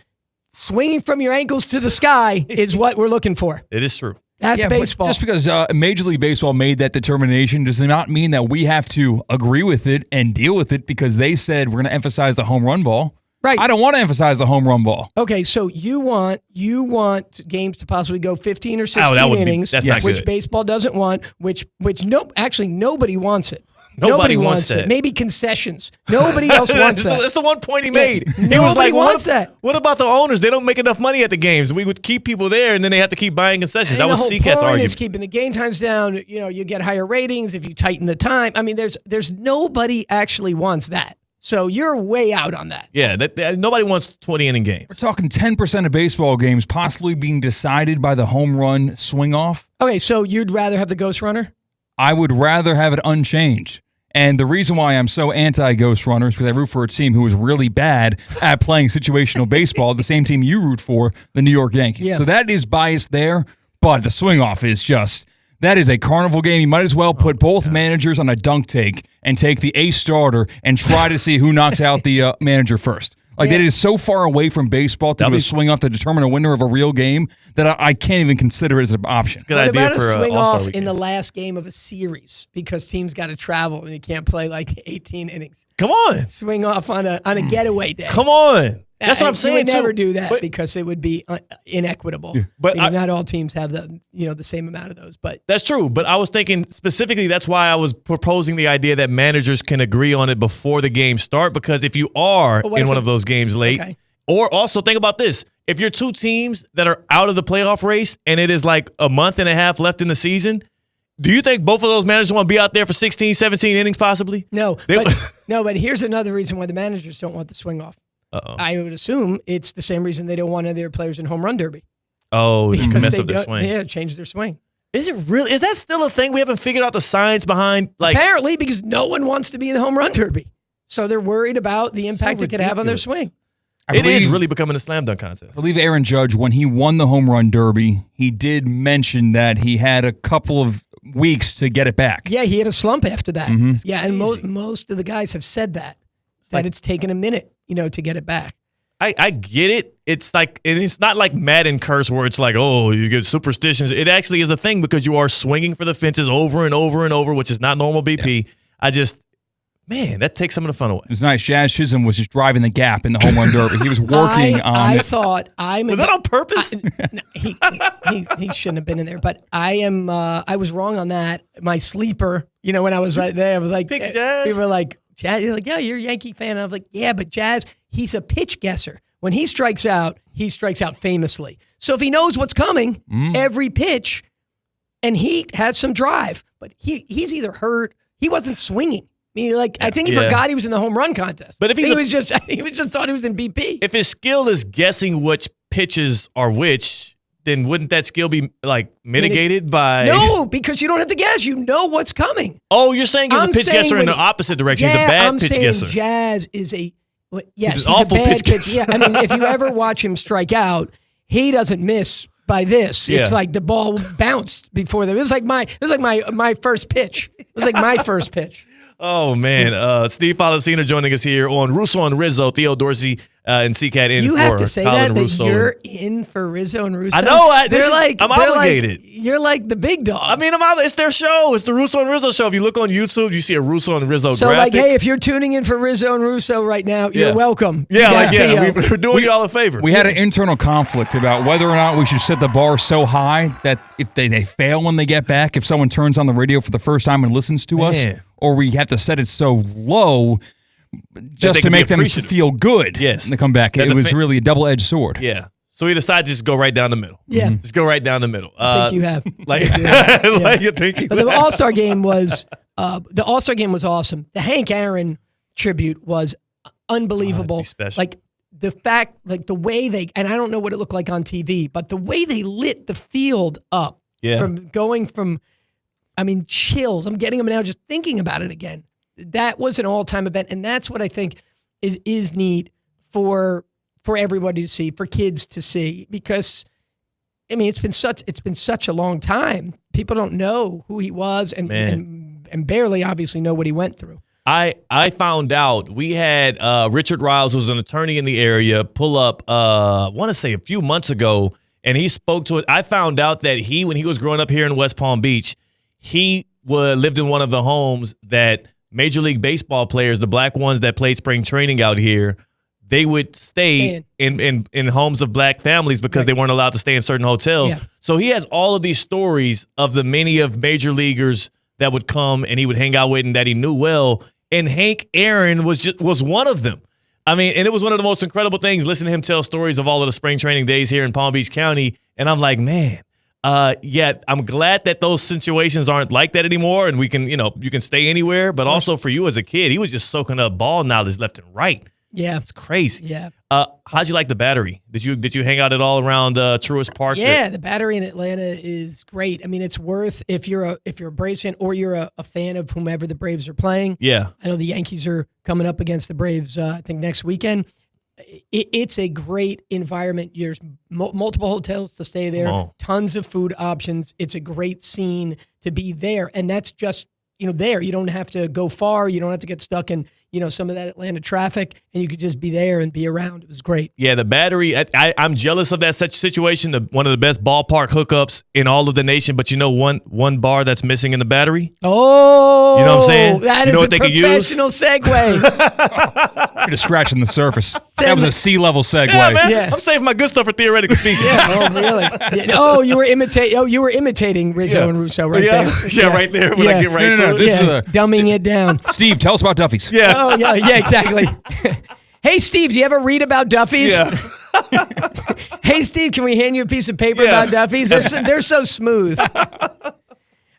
swinging from your ankles to the sky is what we're looking for. It is true. That's But baseball. just because Major League Baseball made that determination does not mean that we have to agree with it and deal with it because they said we're going to emphasize the home run ball. Right. I don't want to emphasize the home run ball. Okay, so you want games to possibly go 15 or 16 that would be- innings, that's not which good. baseball doesn't want, which nobody wants it. Nobody wants that. Maybe concessions. Nobody else wants that. That's the one point he made. He Nobody was like, wants that. What about the owners? They don't make enough money at the games. We would keep people there, and then they have to keep buying concessions. And That the was whole Seacat's point argument. is keeping the game times down. You get higher ratings if you tighten the time. I mean, there's nobody actually wants that. So you're way out on that. Yeah, nobody wants 20-inning games. We're talking 10% of baseball games possibly being decided by the home run swing off. Okay, so you'd rather have the ghost runner? I would rather have it unchanged. And the reason why I'm so anti-ghost runner is because I root for a team who is really bad at playing situational baseball, the same team you root for, the New York Yankees. Yeah. So that is biased there, but the swing-off is just, that is a carnival game. You might as well put both managers on a dunk take and take the ace starter and try to see who knocks out the manager first. Like, that is so far away from baseball to do a swing off to determine a winner of a real game that I can't even consider it as an option. Good What idea about for a swing All-Star off weekend. in the last game of a series because teams got to travel and you can't play like 18 innings? Come on. Swing off on a getaway day. Come on. That's what I'm saying, You would never too. do that But- because it would be inequitable. But Because not all teams have the same amount of those. But That's true, but I was thinking specifically that's why I was proposing the idea that managers can agree on it before the games start, because if you are But what in if one it- of those games late, Okay. or also think about this, if you're two teams that are out of the playoff race and it is like a month and a half left in the season, do you think both of those managers want to be out there for 16, 17 innings possibly? no. But here's another reason why the managers don't want the swing off. Uh-oh. I would assume it's the same reason they don't want any of their players in home run derby. Oh, you Because mess they up their don't- swing. Yeah, change their swing. Is it really? Is that still a thing? We haven't figured out the science behind, like, Apparently, because no one wants to be in the home run derby. So they're worried about the impact it could have on their ridiculous. swing. it is really becoming a slam dunk contest. I believe Aaron Judge, when he won the home run derby, he did mention that he had a couple of weeks to get it back. Yeah, he had a slump after that. Mm-hmm. Yeah, and most of the guys have said that like- it's taken a minute, to get it back. I get it. It's like, and it's not like Madden curse where it's like, oh, you get superstitions. It actually is a thing because you are swinging for the fences over and over and over, which is not normal BP. Yeah. Man, that takes some of the fun away. It was nice. Jazz Chisholm was just driving the gap in the home run derby. He was working on I it. thought Was that on purpose? No, he shouldn't have been in there, but I was wrong on that. My sleeper, when I was right there, I was like, Pick Jazz? people were like, Jazz, you're like, yeah, you're a Yankee fan. And I'm like, yeah, but Jazz, he's a pitch guesser. When he strikes out famously. So if he knows what's coming every pitch, and he has some drive, but he's either hurt, he wasn't swinging. I think he forgot he was in the home run contest. But if he was just thought he was in BP. If his skill is guessing which pitches are which, then wouldn't that skill be like mitigated by? No, because you don't have to guess. You know what's coming. Oh, you're saying he's a pitch guesser in the opposite direction. He's a bad pitch guesser. Jazz is he's awful a bad pitch guesser. Yeah, I mean, if you ever watch him strike out, he doesn't miss by this. Yeah. It's like the ball bounced before them. It was like my first pitch. It was like my first pitch. Oh, man. Steve Policina joining us here on Russo and Rizzo. Theo Dorsey and Seacat in You for have to say Colin that Russo. you're in for Rizzo and Russo. I know. I'm obligated. You're like the big dog. I mean, it's their show. It's the Russo and Rizzo show. If you look on YouTube, you see a Russo and Rizzo so graphic. like, hey, if you're tuning in for Rizzo and Russo right now, you're welcome. Yeah, You got Theo. we're doing you all a favor. We had an internal conflict about whether or not we should set the bar so high that if they fail when they get back, if someone turns on the radio for the first time and listens to us, or we have to set it so low just to make them feel good. Yes. And they come back. It was really a double-edged sword. Yeah. So we decided to just go right down the middle. Yeah. Just go right down the middle. I think you have. Like you think you But the All-Star game was awesome. The Hank Aaron tribute was unbelievable. Special. Like the fact, like the way and I don't know what it looked like on TV, but the way they lit the field up chills. I'm getting them now just thinking about it again. That was an all-time event, and that's what I think is neat for everybody to see, for kids to see, because I mean it's been such a long time. People don't know who he was and barely obviously know what he went through. I found out we had Richard Riles, who's an attorney in the area, pull up, I want to say a few months ago, and he spoke to it. I found out that when he was growing up here in West Palm Beach, he lived in one of the homes that Major League Baseball players, the black ones that played spring training out here, they would stay in homes of black families because they weren't allowed to stay in certain hotels. Yeah. So he has all of these stories of the many of major leaguers that would come and he would hang out with and that he knew well. And Hank Aaron was one of them. I mean, and it was one of the most incredible things, listening to him tell stories of all of the spring training days here in Palm Beach County. And I'm like, man, I'm glad that those situations aren't like that anymore. And we can, you can stay anywhere. But also for you as a kid, he was just soaking up ball knowledge left and right. Yeah. It's crazy. Yeah. How'd you like the Battery? Did you hang out at all around Truist Park? Yeah, the Battery in Atlanta is great. I mean, it's worth, if you're a Braves fan or you're a fan of whomever the Braves are playing. Yeah. I know the Yankees are coming up against the Braves, I think next weekend. It's a great environment. There's multiple hotels to stay there, tons of food options. It's a great scene to be there. And that's just, there. You don't have to go far. You don't have to get stuck in, some of that Atlanta traffic, and you could just be there and be around. It was great. Yeah, the Battery, I'm jealous of that such situation, one of the best ballpark hookups in all of the nation, but one bar that's missing in the Battery? Oh! You know what I'm saying? That is a professional segue. You're just scratching the surface. That was a C-level segue. Yeah, man. Yeah. I'm saving my good stuff for theoretically speaking. Yeah. Oh, really? Yeah. Oh, you were imitating Rizzo and Russo right there. Yeah, right there when I get right to it. This is dumbing it down. Steve, tell us about Duffy's. Yeah. Oh, yeah, exactly. Hey, Steve, do you ever read about Duffy's? Yeah. Hey, Steve, can we hand you a piece of paper about Duffy's? They're so smooth.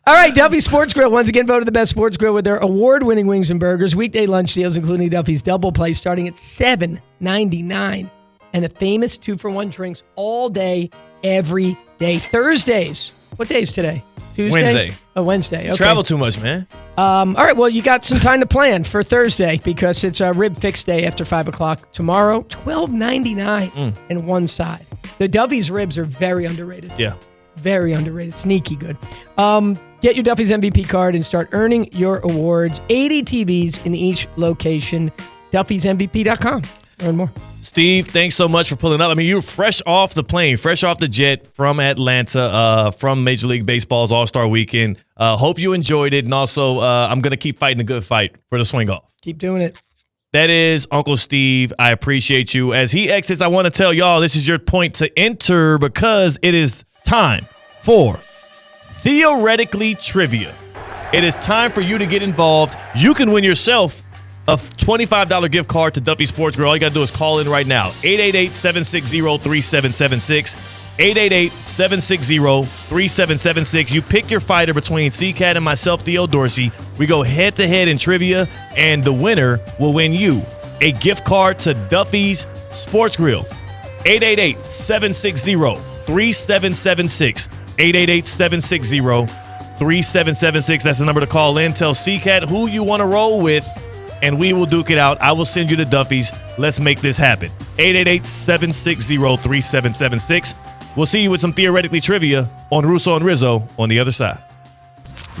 All right, Duffy's Sports Grill, once again voted the best sports grill with their award-winning wings and burgers, weekday lunch deals, including Duffy's Double Play, starting at $7.99. And the famous 2-for-1 drinks all day, every day. Thursdays. What day is today? Tuesday? Wednesday. Oh, Wednesday. Okay. Travel too much, man. All right, well, you got some time to plan for Thursday because it's a rib fix day after 5 o'clock tomorrow. $12.99 and one side. The Duffy's ribs are very underrated. Yeah. Very underrated. Sneaky good. Get your Duffy's MVP card and start earning your awards. 80 TVs in each location. Duffy'sMVP.com. Learn more. Steve, thanks so much for pulling up. I mean, you were fresh off the plane, fresh off the jet from Atlanta, from Major League Baseball's All-Star Weekend. Hope you enjoyed it. And also, I'm going to keep fighting a good fight for the swing off. Keep doing it. That is Uncle Steve. I appreciate you. As he exits, I want to tell y'all this is your point to enter because it is time for Theoretically Trivia. It is time for you to get involved. You can win yourself a $25 gift card to Duffy Sports Grill. All you got to do is call in right now. 888-760-3776. 888-760-3776. You pick your fighter between C-Cat and myself, Theo Dorsey. We go head-to-head in trivia, and the winner will win you a gift card to Duffy's Sports Grill. 888-760-3776. 888-760-3776. That's the number to call in. Tell C-Cat who you want to roll with, and we will duke it out. I will send you to Duffy's. Let's make this happen. 888-760-3776. We'll see you with some Theoretically Trivia on Russo and Rizzo on the other side.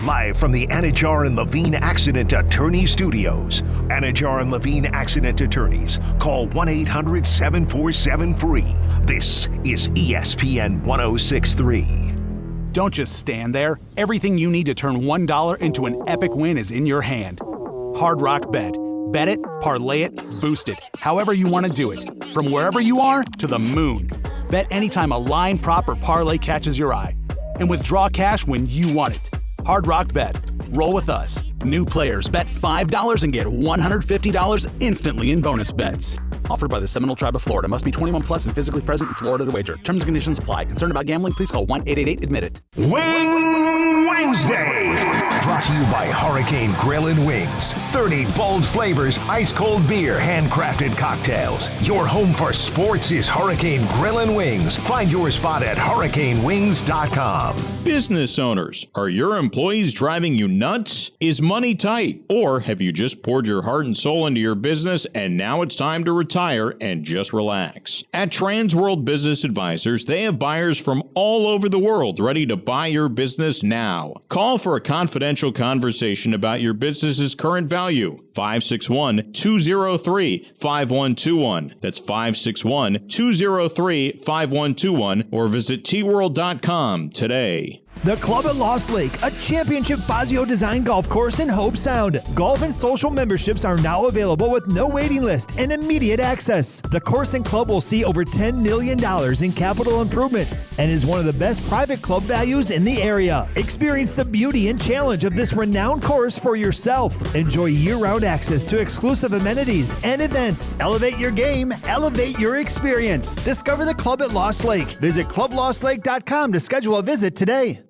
Live from the Anajar and Levine Accident Attorney Studios. Anajar and Levine Accident Attorneys. Call 1-800-747-FREE. This is ESPN 1063. Don't just stand there. Everything you need to turn $1 into an epic win is in your hand. Hard Rock Bet. Bet it, parlay it, boost it. However you want to do it. From wherever you are to the moon. Bet anytime a line, prop, or parlay catches your eye. And withdraw cash when you want it. Hard Rock Bet. Roll with us. New players bet $5 and get $150 instantly in bonus bets. Offered by the Seminole Tribe of Florida. Must be 21 plus and physically present in Florida to wager. Terms and conditions apply. Concerned about gambling? Please call 1-888-ADMIT-IT. Wing Wednesday. Brought to you by Hurricane Grill and Wings. 30 bold flavors, ice-cold beer, handcrafted cocktails. Your home for sports is Hurricane Grill and Wings. Find your spot at hurricanewings.com. Business owners, are your employees driving you nuts? Is money tight? Or have you just poured your heart and soul into your business and now it's time to retire and just relax? At Trans World Business Advisors, they have buyers from all over the world ready to buy your business now. Call for a confidential conversation about your business's current value. 561-203-5121. That's 561-203-5121 or visit tworld.com today. The Club at Lost Lake, a championship Fazio design golf course in Hope Sound. Golf and social memberships are now available with no waiting list and immediate access. The course and club will see over $10 million in capital improvements and is one of the best private club values in the area. Experience the beauty and challenge of this renowned course for yourself. Enjoy year-round access to exclusive amenities and events. Elevate your game, elevate your experience. Discover the Club at Lost Lake. Visit clublostlake.com to schedule a visit today.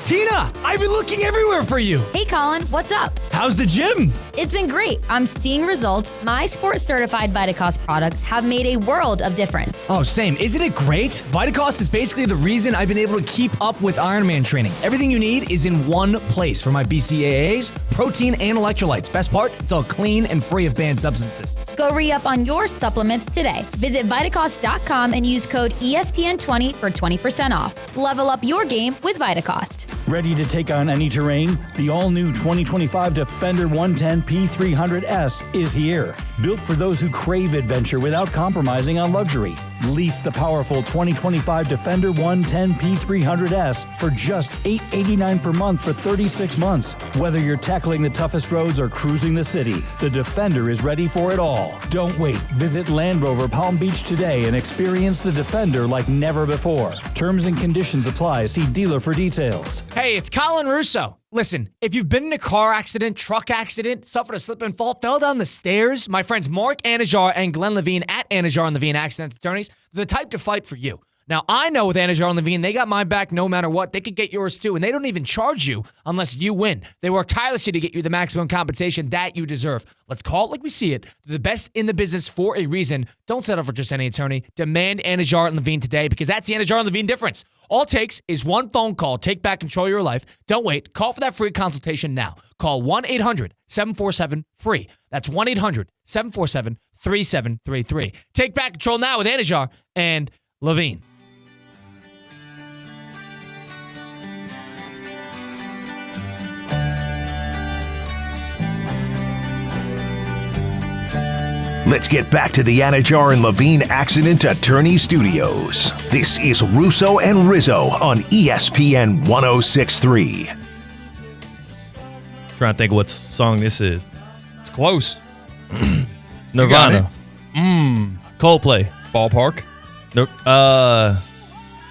Tina, I've been looking everywhere for you. Hey, Colin, what's up? How's the gym? It's been great. I'm seeing results. My sports-certified Vitacost products have made a world of difference. Oh, same. Isn't it great? Vitacost is basically the reason I've been able to keep up with Ironman training. Everything you need is in one place for my BCAAs, protein, and electrolytes. Best part, it's all clean and free of banned substances. Go re-up on your supplements today. Visit Vitacost.com and use code ESPN20 for 20% off. Level up your game with Vitacost. Ready to take on any terrain? The all-new 2025 Defender 110 P300S is here. Built for those who crave adventure without compromising on luxury. Lease the powerful 2025 Defender 110 P300S for just $889 per month for 36 months. Whether you're tackling the toughest roads or cruising the city, the Defender is ready for it all. Don't wait. Visit Land Rover Palm Beach today and experience the Defender like never before. Terms and conditions apply. See dealer for details. Hey, it's Colin Russo. Listen, if you've been in a car accident, truck accident, suffered a slip and fall, fell down the stairs, my friends Mark Anajar and Glenn Levine at Anajar and Levine Accident Attorneys, they're the type to fight for you. Now, I know with Anajar and Levine, they got my back no matter what. They could get yours too, and they don't even charge you unless you win. They work tirelessly to get you the maximum compensation that you deserve. Let's call it like we see it. They're the best in the business for a reason. Don't settle for just any attorney. Demand Anajar and Levine today because that's the Anajar and Levine difference. All it takes is one phone call. Take back control of your life. Don't wait. Call for that free consultation now. Call 1-800-747-FREE. That's 1-800-747-3733. Take back control now with Anajar and Levine. Let's get back to the Anajar and Levine Accident Attorney Studios. This is Russo and Rizzo on ESPN 106.3. Trying to think what song this is. It's close. Nirvana. Coldplay. Ballpark.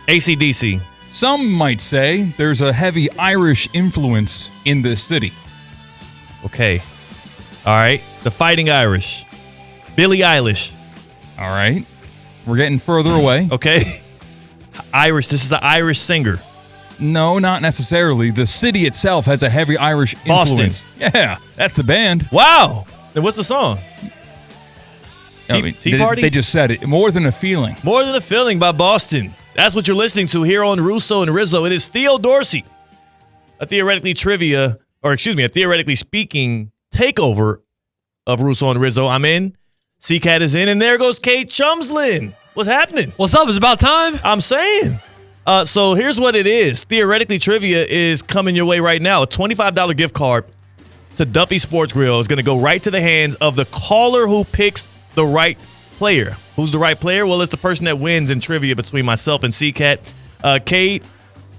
AC/DC. Some might say there's a heavy Irish influence in this city. Okay. All right. The Fighting Irish. Billie Eilish. All right. We're getting further away. Okay. Irish. This is an Irish singer. No, not necessarily. The city itself has a heavy Irish influence. Boston. Yeah, that's the band. Wow. Then what's the song? Tea Party? They just said it. More Than a Feeling. More Than a Feeling by Boston. That's what you're listening to here on Russo and Rizzo. It is Theo Dorsey. A theoretically speaking takeover of Russo and Rizzo. I'm in. C-Cat is in, and there goes Kate Chumslin. What's happening? What's up? It's about time. I'm saying. So here's what it is. Theoretically Trivia is coming your way right now. A $25 gift card to Duffy Sports Grill is going to go right to the hands of the caller who picks the right player. Who's the right player? Well, it's the person that wins in trivia between myself and C-Cat. Kate,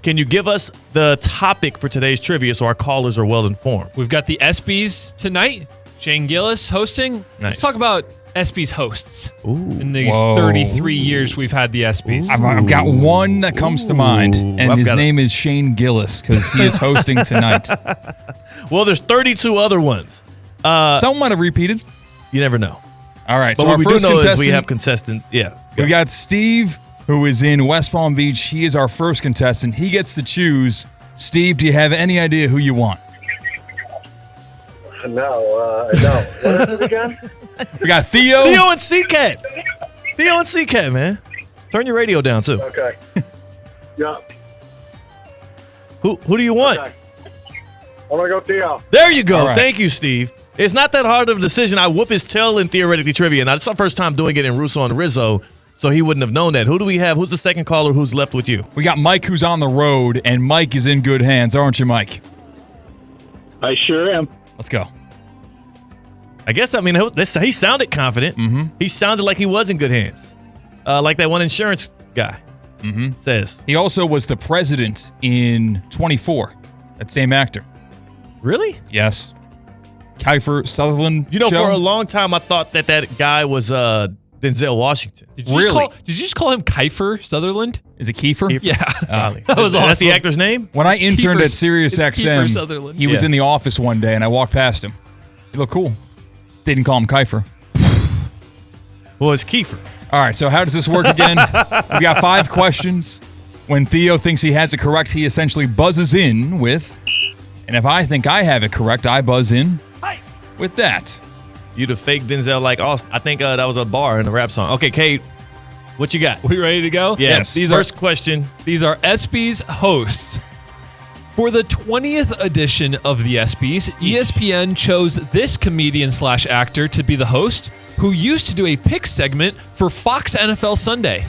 can you give us the topic for today's trivia so our callers are well informed? We've got the ESPYs tonight. Shane Gillis hosting. Nice. Let's talk about ESPYs hosts. Ooh. In these 33 years we've had the ESPYs. I've got one that comes to mind, and his name is Shane Gillis because he is hosting tonight. Well, there's 32 other ones. Some might have repeated. You never know. All right. But So what our we do first know is contestant, we have contestants. Yeah. we got Steve, who is in West Palm Beach. He is our first contestant. He gets to choose Steve, do you have any idea who you want? No. What is it again? We got Theo. Theo and C-Cat. Theo and C-Cat, man. Turn your radio down, too. Okay. Yeah. Who do you want? Okay. I'm going to go Theo. There you go. Right. Thank you, Steve. It's not that hard of a decision. I whoop his tail in Theoretically Trivia. Now, it's our first time doing it in Russo and Rizzo, so he wouldn't have known that. Who do we have? Who's the second caller? Who's left with you? We got Mike, who's on the road, and Mike is in good hands, aren't you, Mike? I sure am. Let's go. I guess, he sounded confident. Mm-hmm. He sounded like he was in good hands. Like that one insurance guy says. He also was the president in 24, that same actor. Really? Yes. Kiefer Sutherland You know, show? for a long time, I thought that guy was Denzel Washington. Did you just call him Kiefer Sutherland? Is it Kiefer? Yeah. That was awesome. That's the actor's name? When I interned at It's SiriusXM, Kiefer Sutherland. he was in the office one day, and I walked past him. He looked cool. Didn't call him Kiefer. Well, it's Kiefer. All right, so how does this work again? We got 5 questions. When Theo thinks he has it correct, he essentially buzzes in with, and if I think I have it correct, I buzz in with that. You the fake Denzel like Austin. I think that was a bar in a rap song. Okay, Kate, what you got? We ready to go? Yes. First question. These are ESPYs hosts. For the 20th edition of the ESPYs, ESPN chose this comedian/actor to be the host, who used to do a pick segment for Fox NFL Sunday.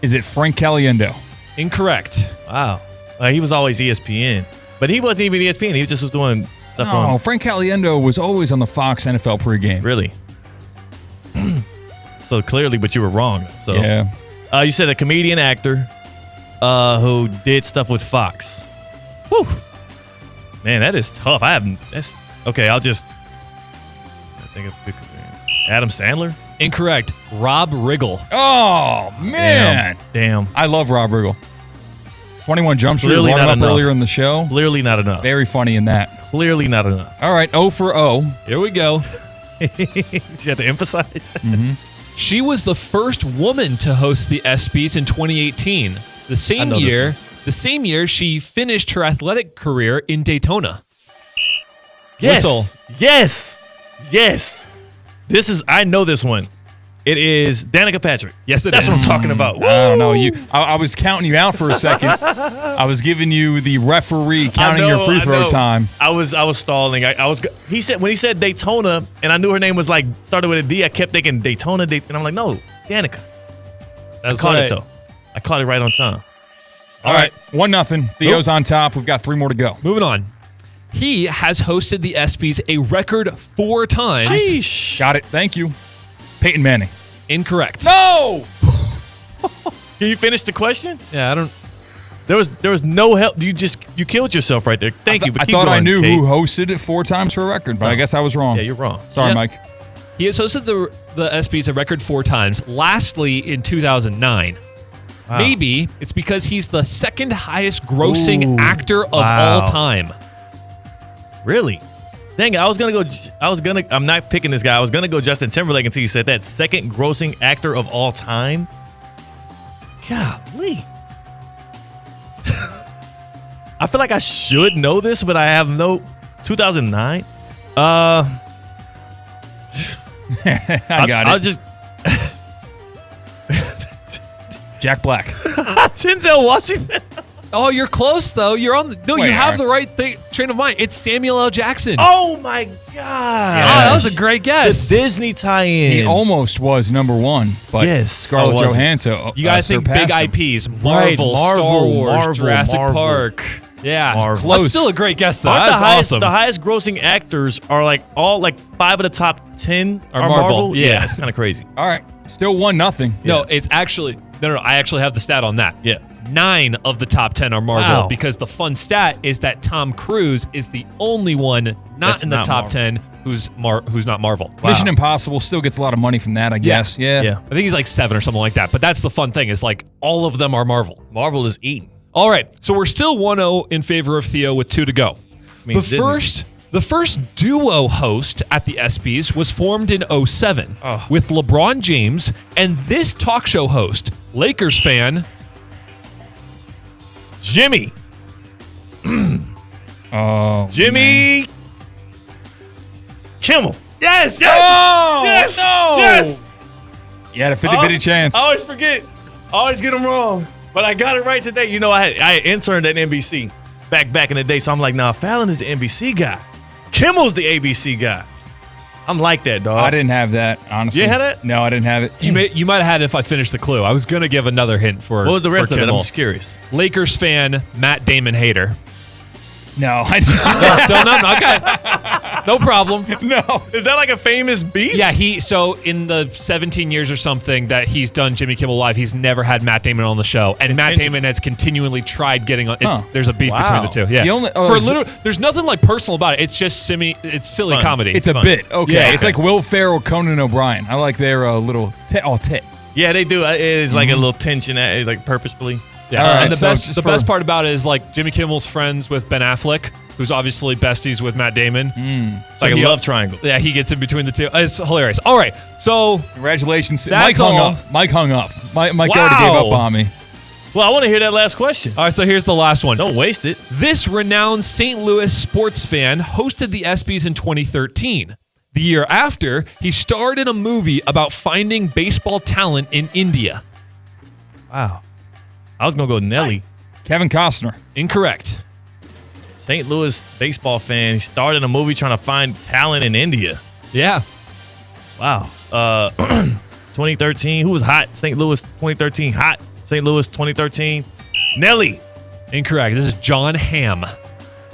Is it Frank Caliendo? Incorrect. Wow. He was always ESPN. But he wasn't even ESPN. He just was doing stuff No, on. Frank Caliendo was always on the Fox NFL pregame. Really? So clearly, but you were wrong. So Yeah. You said a comedian actor who did stuff with Fox. Whew. Man, that is tough. That's okay. I think of Adam Sandler. Incorrect. Rob Riggle. Oh, man. Damn. I love Rob Riggle. 21 Jump Street, Clearly brought him not up enough. earlier in the show. Clearly not enough. Very funny in that. Clearly not enough. All right, 0 for 0. Here we go. You have to emphasize that. Mm-hmm. She was the first woman to host the ESPYs in 2018. The same year she finished her athletic career in Daytona. Yes. Whistle. Yes. I know this one. It is Danica Patrick. Yes, That's what I'm talking about. I don't know. I was counting you out for a second. I was giving you the referee counting your free throw time. I was stalling. He said Daytona, and I knew her name was like started with a D. I kept thinking Daytona, and I'm like, no, Danica. That's I caught right. it though. I caught it right on time. All right, 1-0. Theo's on top. We've got 3 more to go. Moving on. He has hosted the ESPYs a record 4 times. Sheesh. Got it. Thank you. Peyton Manning. Incorrect. No! Can you finish the question? Yeah, I don't. There was no help. You killed yourself right there. Thank you. But I keep thought I going, knew Kate. who hosted it 4 times for a record, but I guess I was wrong. Yeah, you're wrong. Sorry, Yep. Mike. He has hosted the ESPYs a record 4 times. Lastly, in 2009. Wow. Maybe it's because he's the second highest grossing Ooh, actor of wow. all time. Really? Dang it, I'm not picking this guy. I was going to go Justin Timberlake until you said that. Second grossing actor of all time? Golly. I feel like I should know this, but I have no. 2009? I got it. I'll just. Jack Black. Denzel Washington. Oh, you're close though. You're on. No, Wait, you have alright. the right train of mind. It's Samuel L. Jackson. Oh my God. that was a great guess. The Disney tie-in. He almost was number 1, but Yes, Scarlett I wasn't. Johansson. You guys think big surpassed him. IPs, Marvel, Right, Star Wars, Marvel, Jurassic Marvel. Park. Yeah, Marvel. That's still a great guess though. Aren't That's awesome. The highest grossing actors are like all like 5 of the top 10 Are are Marvel. Marvel. Yeah. It's kind of crazy. All right, still 1-0. No, it's actually no. I actually have the stat on that. Yeah. 9 of the top 10 are Marvel Wow. because the fun stat is that Tom Cruise is the only one not That's in the not top Marvel. 10 who's not Marvel. Mission Impossible still gets a lot of money from that, I guess. Yeah. Yeah. I think he's like 7 or something like that. But that's the fun thing is like all of them are Marvel. Marvel is eating. All right, so we're still 1-0 in favor of Theo with 2 to go. Means Disney. The first duo host at the ESPYs was formed in 2007 Oh. with LeBron James and this talk show host, Lakers fan. Jimmy. Oh, Jimmy Kimmel. Yes. Yes. Oh, yes. no. Yes. You had a 50-50 chance. I always forget. I always get them wrong. But I got it right today. You know, I interned at NBC back in the day. So I'm like, nah, Fallon is the NBC guy. Kimmel's the ABC guy. I'm like that, dog. I didn't have that, honestly. You had it? No, I didn't have it. You might have had it if I finched the clue. I was going to give another hint for What was the rest for of it? Kimmel. I'm just curious. Lakers fan, Matt Damon hater. No, I didn't. No, still none? Okay. No problem. No. Is that like a famous beef? Yeah, so in the 17 years or something that he's done Jimmy Kimmel Live, he's never had Matt Damon on the show. And Matt Damon has continually tried getting on. There's a beef between the two. Yeah. There's nothing like personal about it. It's just silly Fun. comedy. It's a bit. Okay. Yeah, It's like Will Ferrell, Conan O'Brien. I like their little tit. Yeah, they do. It is like a little tension, like purposefully. Yeah. All right, And so the best part about it is like Jimmy Kimmel's friends with Ben Affleck, who's obviously besties with Matt Damon. It's like a love triangle. Yeah, he gets in between the two. It's hilarious. All right, so Congratulations. That's Mike hung up. Mike Wow. already gave up on me. Well, I want to hear that last question. all right, so here's the last one. Don't waste it. This renowned St. Louis sports fan hosted the ESPYs in 2013. The year after, he starred in a movie about finding baseball talent in India. Wow. I was going to go Nelly. Kevin Costner. Incorrect. St. Louis baseball fan. He starred in a movie trying to find talent in India. Yeah. Wow. 2013. Who was hot? St. Louis 2013. Hot. St. Louis 2013. Nelly. Incorrect. This is John Hamm.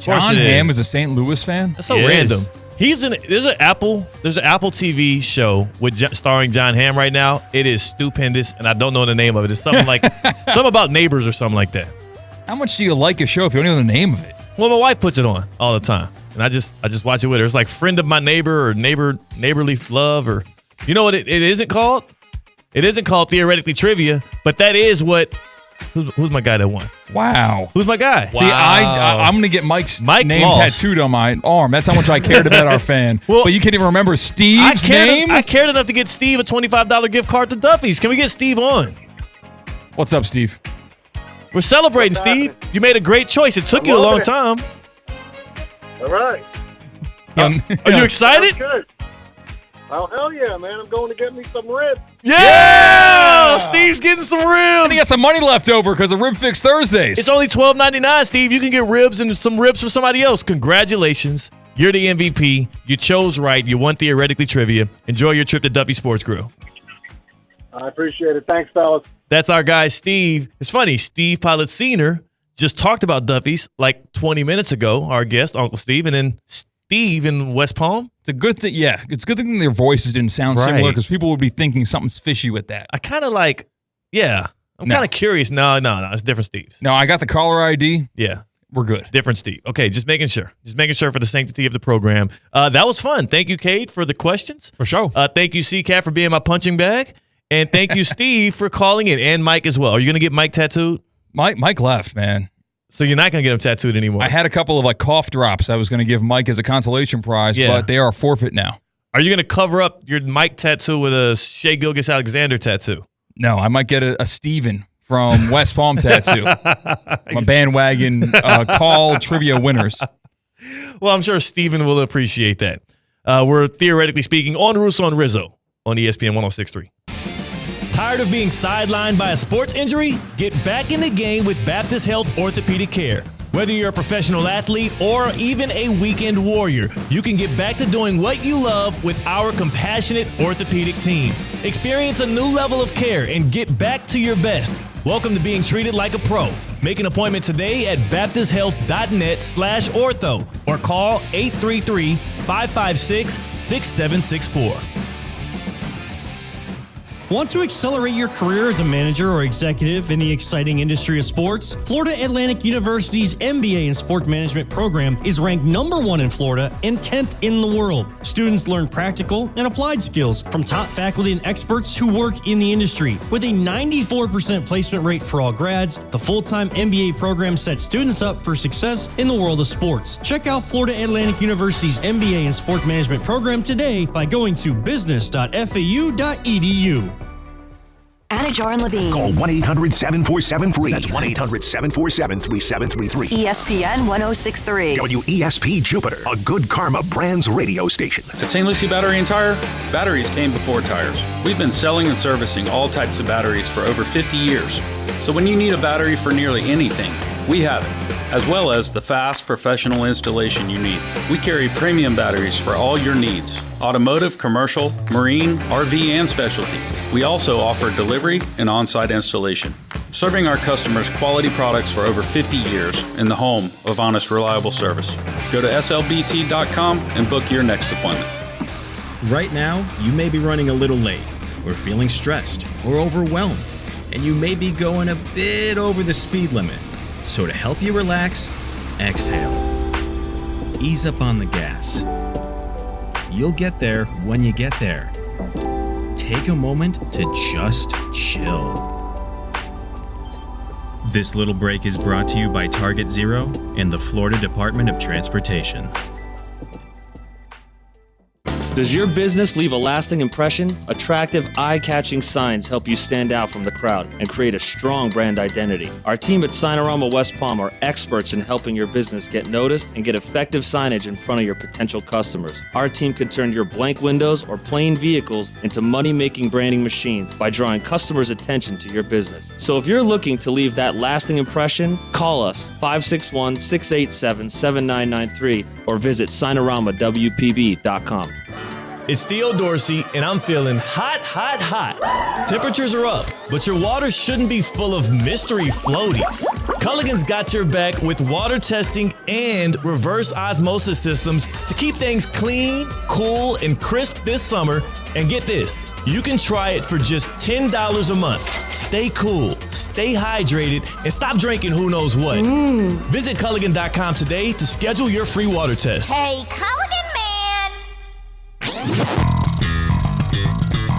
John Hamm is a St. Louis fan? That's so He random. is. There's an Apple TV show starring John Hamm right now. It is stupendous, and I don't know the name of it. It's something like something about neighbors or something like that. How much do you like a show if you don't know the name of it? Well, my wife puts it on all the time, and I just watch it with her. It's like Friend of My Neighbor or Neighborly Love, or you know what it isn't called? It isn't called Theoretically Trivia, but that is what. Who's my guy that won? Wow. Who's my guy? See, I'm going to get Mike's name lost. tattooed on my arm. That's how much I cared about our fan. Well, but you can't even remember Steve's name? I cared enough to get Steve a $25 gift card to Duffy's. Can we get Steve on? What's up, Steve? We're celebrating, Steve. You made a great choice. It took you a long time. All right. Are you excited? Good. Oh, hell yeah, man. I'm going to get me some ribs. Yeah! Steve's getting some ribs. And he got some money left over because of Rib Fix Thursdays. It's only $12.99, Steve. You can get ribs and some ribs for somebody else. Congratulations. You're the MVP. You chose right. You won Theoretically Trivia. Enjoy your trip to Duffy Sports Grill. I appreciate it. Thanks, fellas. That's our guy, Steve. It's funny. Steve Pilot Sr. just talked about Duffy's like 20 minutes ago, our guest, Uncle Steve, and then Steve in West Palm. It's a good thing. Yeah, it's a good thing their voices didn't sound similar because people would be thinking something's fishy with that. I kind of like, I'm kind of curious. No, it's different Steve's. No, I got the caller ID. Yeah. We're good. Different Steve. Okay, just making sure. Just making sure for the sanctity of the program. That was fun. Thank you, Cade, for the questions. For sure. Thank you, C-Cat, for being my punching bag. And thank you, Steve, for calling in, and Mike as well. Are you going to get Mike tattooed? Mike left, man. So you're not going to get him tattooed anymore? I had a couple of cough drops I was going to give Mike as a consolation prize, but they are forfeit now. Are you going to cover up your Mike tattoo with a Shea Gilgeous-Alexander tattoo? No, I might get a Steven from West Palm tattoo. My bandwagon call trivia winners. Well, I'm sure Steven will appreciate that. We're theoretically speaking on Russo and Rizzo on ESPN 106.3. Tired of being sidelined by a sports injury? Get back in the game with Baptist Health Orthopedic Care. Whether you're a professional athlete or even a weekend warrior, you can get back to doing what you love with our compassionate orthopedic team. Experience a new level of care and get back to your best. Welcome to being treated like a pro. Make an appointment today at baptisthealth.net/ortho or call 833-556-6764. Want to accelerate your career as a manager or executive in the exciting industry of sports? Florida Atlantic University's MBA in Sport Management program is ranked #1 in Florida and 10th in the world. Students learn practical and applied skills from top faculty and experts who work in the industry. With a 94% placement rate for all grads, the full-time MBA program sets students up for success in the world of sports. Check out Florida Atlantic University's MBA in Sport Management program today by going to business.fau.edu. Anajar and Levine. Call 1-800-747-FREE. That's 1-800-747-3733. ESPN 1063. WESP Jupiter, a Good Karma Brands radio station. At St. Lucie Battery and Tire, batteries came before tires. We've been selling and servicing all types of batteries for over 50 years. So when you need a battery for nearly anything, we have it, as well as the fast professional installation you need. We carry premium batteries for all your needs: automotive, commercial, marine, RV, and specialty. We also offer delivery and on-site installation, serving our customers quality products for over 50 years in the home of honest, reliable service. Go to slbt.com and book your next appointment. Right now, you may be running a little late, or feeling stressed, or overwhelmed, and you may be going a bit over the speed limit. So to help you relax, exhale. Ease up on the gas. You'll get there when you get there. Take a moment to just chill. This little break is brought to you by Target Zero and the Florida Department of Transportation. Does your business leave a lasting impression? Attractive, eye-catching signs help you stand out from the crowd and create a strong brand identity. Our team at Signorama West Palm are experts in helping your business get noticed and get effective signage in front of your potential customers. Our team can turn your blank windows or plain vehicles into money-making branding machines by drawing customers' attention to your business. So if you're looking to leave that lasting impression, call us 561-687-7993 or visit signoramawpb.com. It's Theo Dorsey, and I'm feeling hot, hot, hot. Temperatures are up, but your water shouldn't be full of mystery floaties. Culligan's got your back with water testing and reverse osmosis systems to keep things clean, cool, and crisp this summer. And get this, you can try it for just $10 a month. Stay cool, stay hydrated, and stop drinking who knows what. Visit Culligan.com today to schedule your free water test. Hey, Culligan man!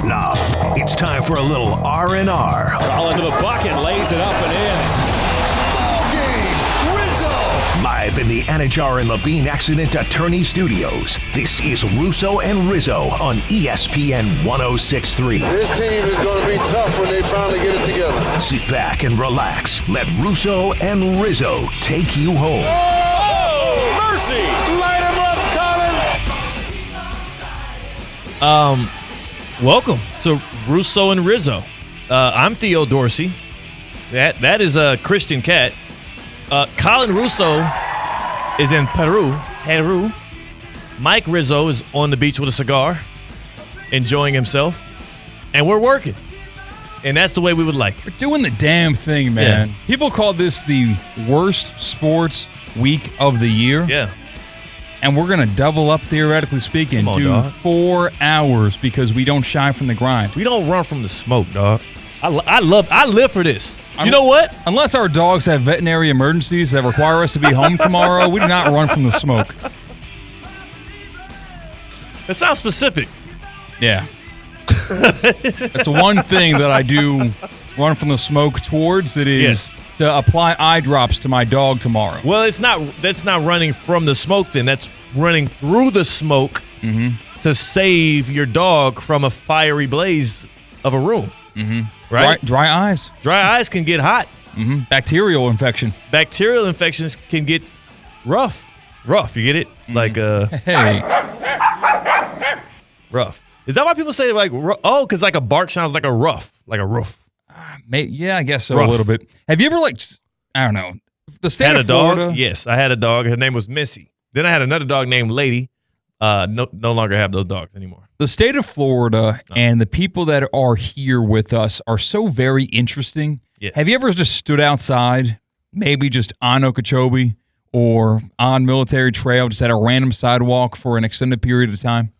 Now, it's time for a little R&R. All into the bucket, lays it up and in. Ball game, Rizzo! Live in the Anajar and Levine Accident Attorney Studios, this is Russo and Rizzo on ESPN 1063. This team is going to be tough when they finally get it together. Sit back and relax. Let Russo and Rizzo take you home. Oh, mercy! Light him up, Colin! Welcome to Russo and Rizzo. I'm Theo Dorsey. That is a Christian cat. Colin Russo is in Peru. Mike Rizzo is on the beach with a cigar, enjoying himself, and we're working. And that's the way we would like it. We're doing the damn thing, man. Yeah. People call this the worst sports week of the year. Yeah. And we're going to double up, theoretically speaking, do 4 hours because we don't shy from the grind. We don't run from the smoke, dog. I live for this. You know what? Unless our dogs have veterinary emergencies that require us to be home tomorrow, we do not run from the smoke. That sounds specific. Yeah. That's one thing that I do run from the smoke towards. It is to apply eye drops to my dog tomorrow. Well, that's not running from the smoke then. That's running through the smoke to save your dog from a fiery blaze of a room. Right? Dry eyes. Dry eyes can get hot. Bacterial infection. Bacterial infections can get rough. Rough, you get it? Like, hey. Rough. Is that why people say, like, because like a bark sounds like a rough, like a roof? Yeah, I guess so, a little bit. Have you ever, I don't know, the state of Florida? Dog? Yes, I had a dog. Her name was Missy. Then I had another dog named Lady. No longer have those dogs anymore. The state of Florida and the people that are here with us are so very interesting. Yes. Have you ever just stood outside, maybe just on Okeechobee or on Military Trail, just at a random sidewalk for an extended period of time?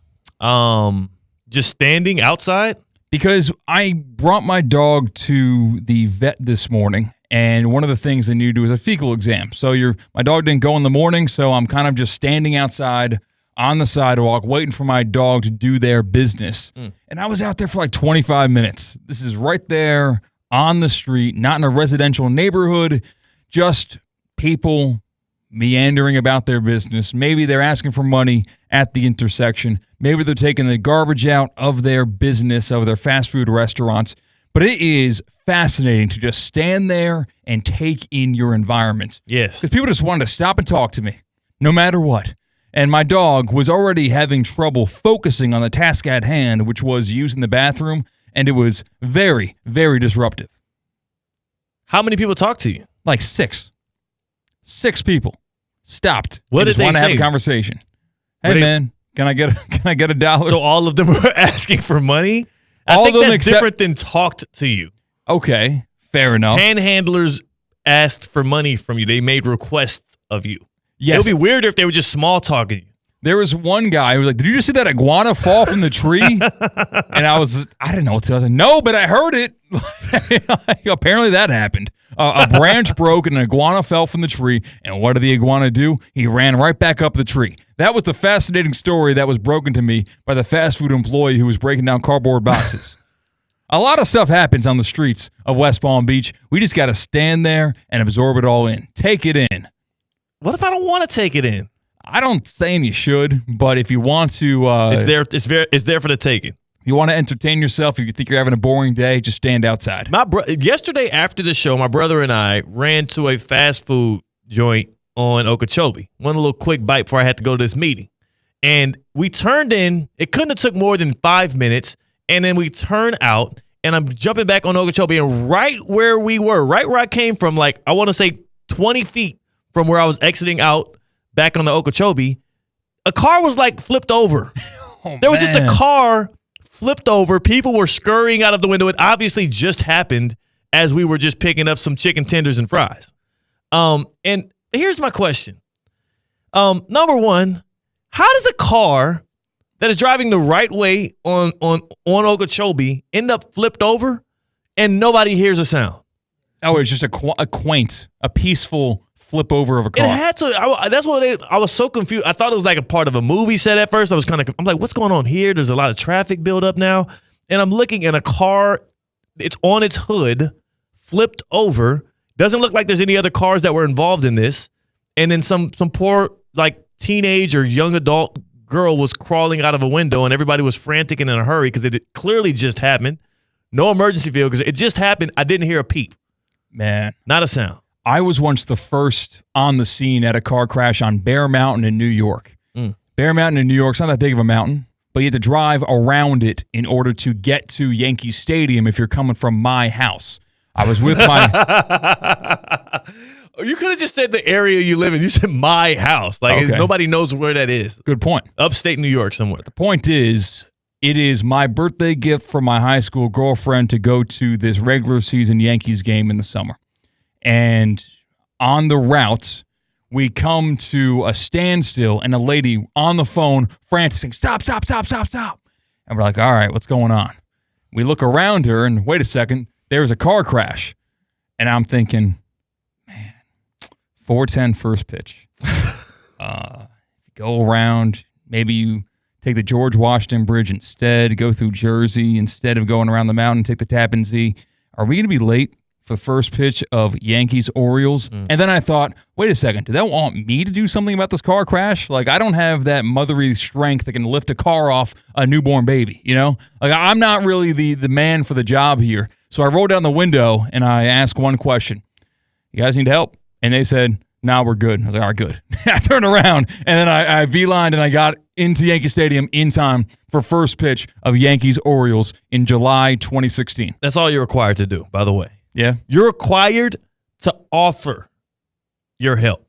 Just standing outside? Because I brought my dog to the vet this morning, and one of the things they need to do is a fecal exam. So my dog didn't go in the morning, so I'm kind of just standing outside on the sidewalk waiting for my dog to do their business. And I was out there for like 25 minutes. This is right there on the street, not in a residential neighborhood, just people meandering about their business. Maybe they're asking for money at the intersection. Maybe they're taking the garbage out of their business, of their fast food restaurants. But it is fascinating to just stand there and take in your environment. Yes. Because people just wanted to stop and talk to me, no matter what. And my dog was already having trouble focusing on the task at hand, which was using the bathroom, and it was very, very disruptive. How many people talked to you? Like 6. 6 people stopped. What did just they want to say? have a conversation. Hey, man, can I get $1? So all of them were asking for money? All I think of them that's except- different than talked to you. Okay, fair enough. Handhandlers asked for money from you. They made requests of you. Yes. It would be weirder if they were just small talking you. There was one guy who was like, "Did you just see that iguana fall from the tree?" And I didn't know what to say. I was like, "No, but I heard it." Apparently that happened. A branch broke and an iguana fell from the tree. And what did the iguana do? He ran right back up the tree. That was the fascinating story that was broken to me by the fast food employee who was breaking down cardboard boxes. A lot of stuff happens on the streets of West Palm Beach. We just got to stand there and absorb it all in. Take it in. What if I don't want to take it in? I don't saying you should, but if you want to, It's there for the taking. you want to entertain yourself, if you think you're having a boring day, just stand outside. Yesterday after the show, my brother and I ran to a fast food joint on Okeechobee. One little quick bite before I had to go to this meeting. And we turned in. It couldn't have took more than 5 minutes. And then we turn out, and I'm jumping back on Okeechobee. And right where we were, right where I came from, like I want to say 20 feet from where I was exiting out back on the Okeechobee, a car was like flipped over. There was just a car flipped over. People were scurrying out of the window. It obviously just happened as we were just picking up some chicken tenders and fries. And here's my question. Number one, how does a car that is driving the right way on Okeechobee end up flipped over and nobody hears a sound? Oh, it's just a peaceful flip over of a car. It had to. I was so confused. I thought it was like a part of a movie set at first. I'm like, what's going on here? There's a lot of traffic build up now. And I'm looking at a car. It's on its hood, flipped over. Doesn't look like there's any other cars that were involved in this. And then some poor like teenage or young adult girl was crawling out of a window, and everybody was frantic and in a hurry because it clearly just happened. No emergency vehicle because it just happened. I didn't hear a peep. Man, not a sound. I was once the first on the scene at a car crash on Bear Mountain in New York. Bear Mountain in New York's not that big of a mountain, but you have to drive around it in order to get to Yankee Stadium if you're coming from my house. I was with my... You could have just said the area you live in. You said my house. Like Okay. Nobody knows where that is. Good point. Upstate New York somewhere. The point is, it is my birthday gift from my high school girlfriend to go to this regular season Yankees game in the summer. And on the route, we come to a standstill and a lady on the phone frantic saying, stop, stop, stop, stop, stop. And we're like, all right, what's going on? We look around her and wait a second, there's a car crash. And I'm thinking, man, 4:10 first pitch. Go around, maybe you take the George Washington Bridge instead, go through Jersey instead of going around the mountain, take the Tappan Zee. Are we going to be late for the first pitch of Yankees-Orioles? And then I thought, wait a second, do they want me to do something about this car crash? Like, I don't have that motherly strength that can lift a car off a newborn baby, you know? Like, I'm not really the man for the job here. So I rolled down the window and I asked one question. You guys need help? And they said, nah, we're good. I was like, all right, good. I turned around and then I V-lined and I got into Yankee Stadium in time for first pitch of Yankees-Orioles in July 2016. That's all you're required to do, by the way. Yeah. You're required to offer your help.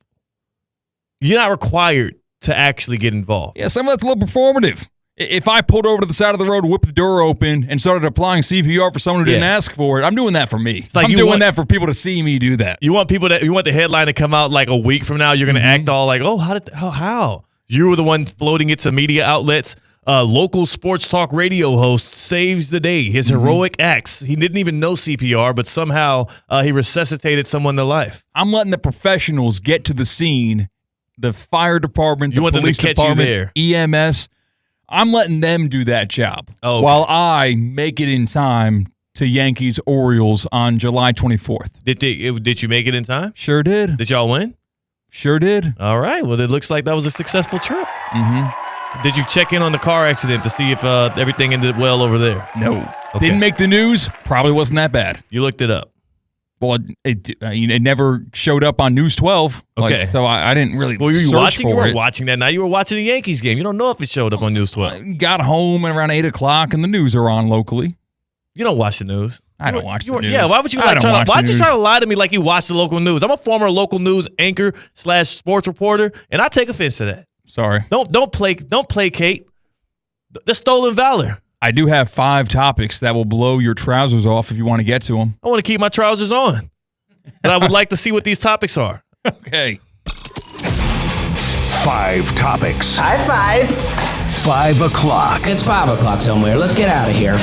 You're not required to actually get involved. Yeah, some of that's a little performative. If I pulled over to the side of the road, whipped the door open, and started applying CPR for someone who didn't ask for it, I'm doing that for me. Like I'm doing that for people to see me do that. You want the headline to come out like a week from now. You're going to act all like, oh, how? You were the one floating it to media outlets. Local sports talk radio host saves the day. His heroic acts. He didn't even know CPR, but somehow he resuscitated someone to life. I'm letting the professionals get to the scene. The fire department, the police department, EMS. I'm letting them do that job while I make it in time to Yankees-Orioles on July 24th. Did you make it in time? Sure did. Did y'all win? Sure did. All right. Well, it looks like that was a successful trip. Did you check in on the car accident to see if everything ended well over there? No. Okay. Didn't make the news. Probably wasn't that bad. You looked it up. Well, it never showed up on News 12. Okay. So I didn't really Well, you search watching? You for were it. watching that night. You were watching the Yankees game. You don't know if it showed up on News 12. Got home at around 8 o'clock, and the news are on locally. You don't watch the news. I don't watch the news. Yeah, why would you I don't watch the why'd you news. try to lie to me like you watch the local news? I'm a former local news anchor / sports reporter, and I take offense to that. Sorry. Don't placate. The stolen valor. I do have 5 topics that will blow your trousers off if you want to get to them. I want to keep my trousers on. And I would like to see what these topics are. Okay. 5 topics. High five. 5 o'clock. It's 5 o'clock somewhere. Let's get out of here.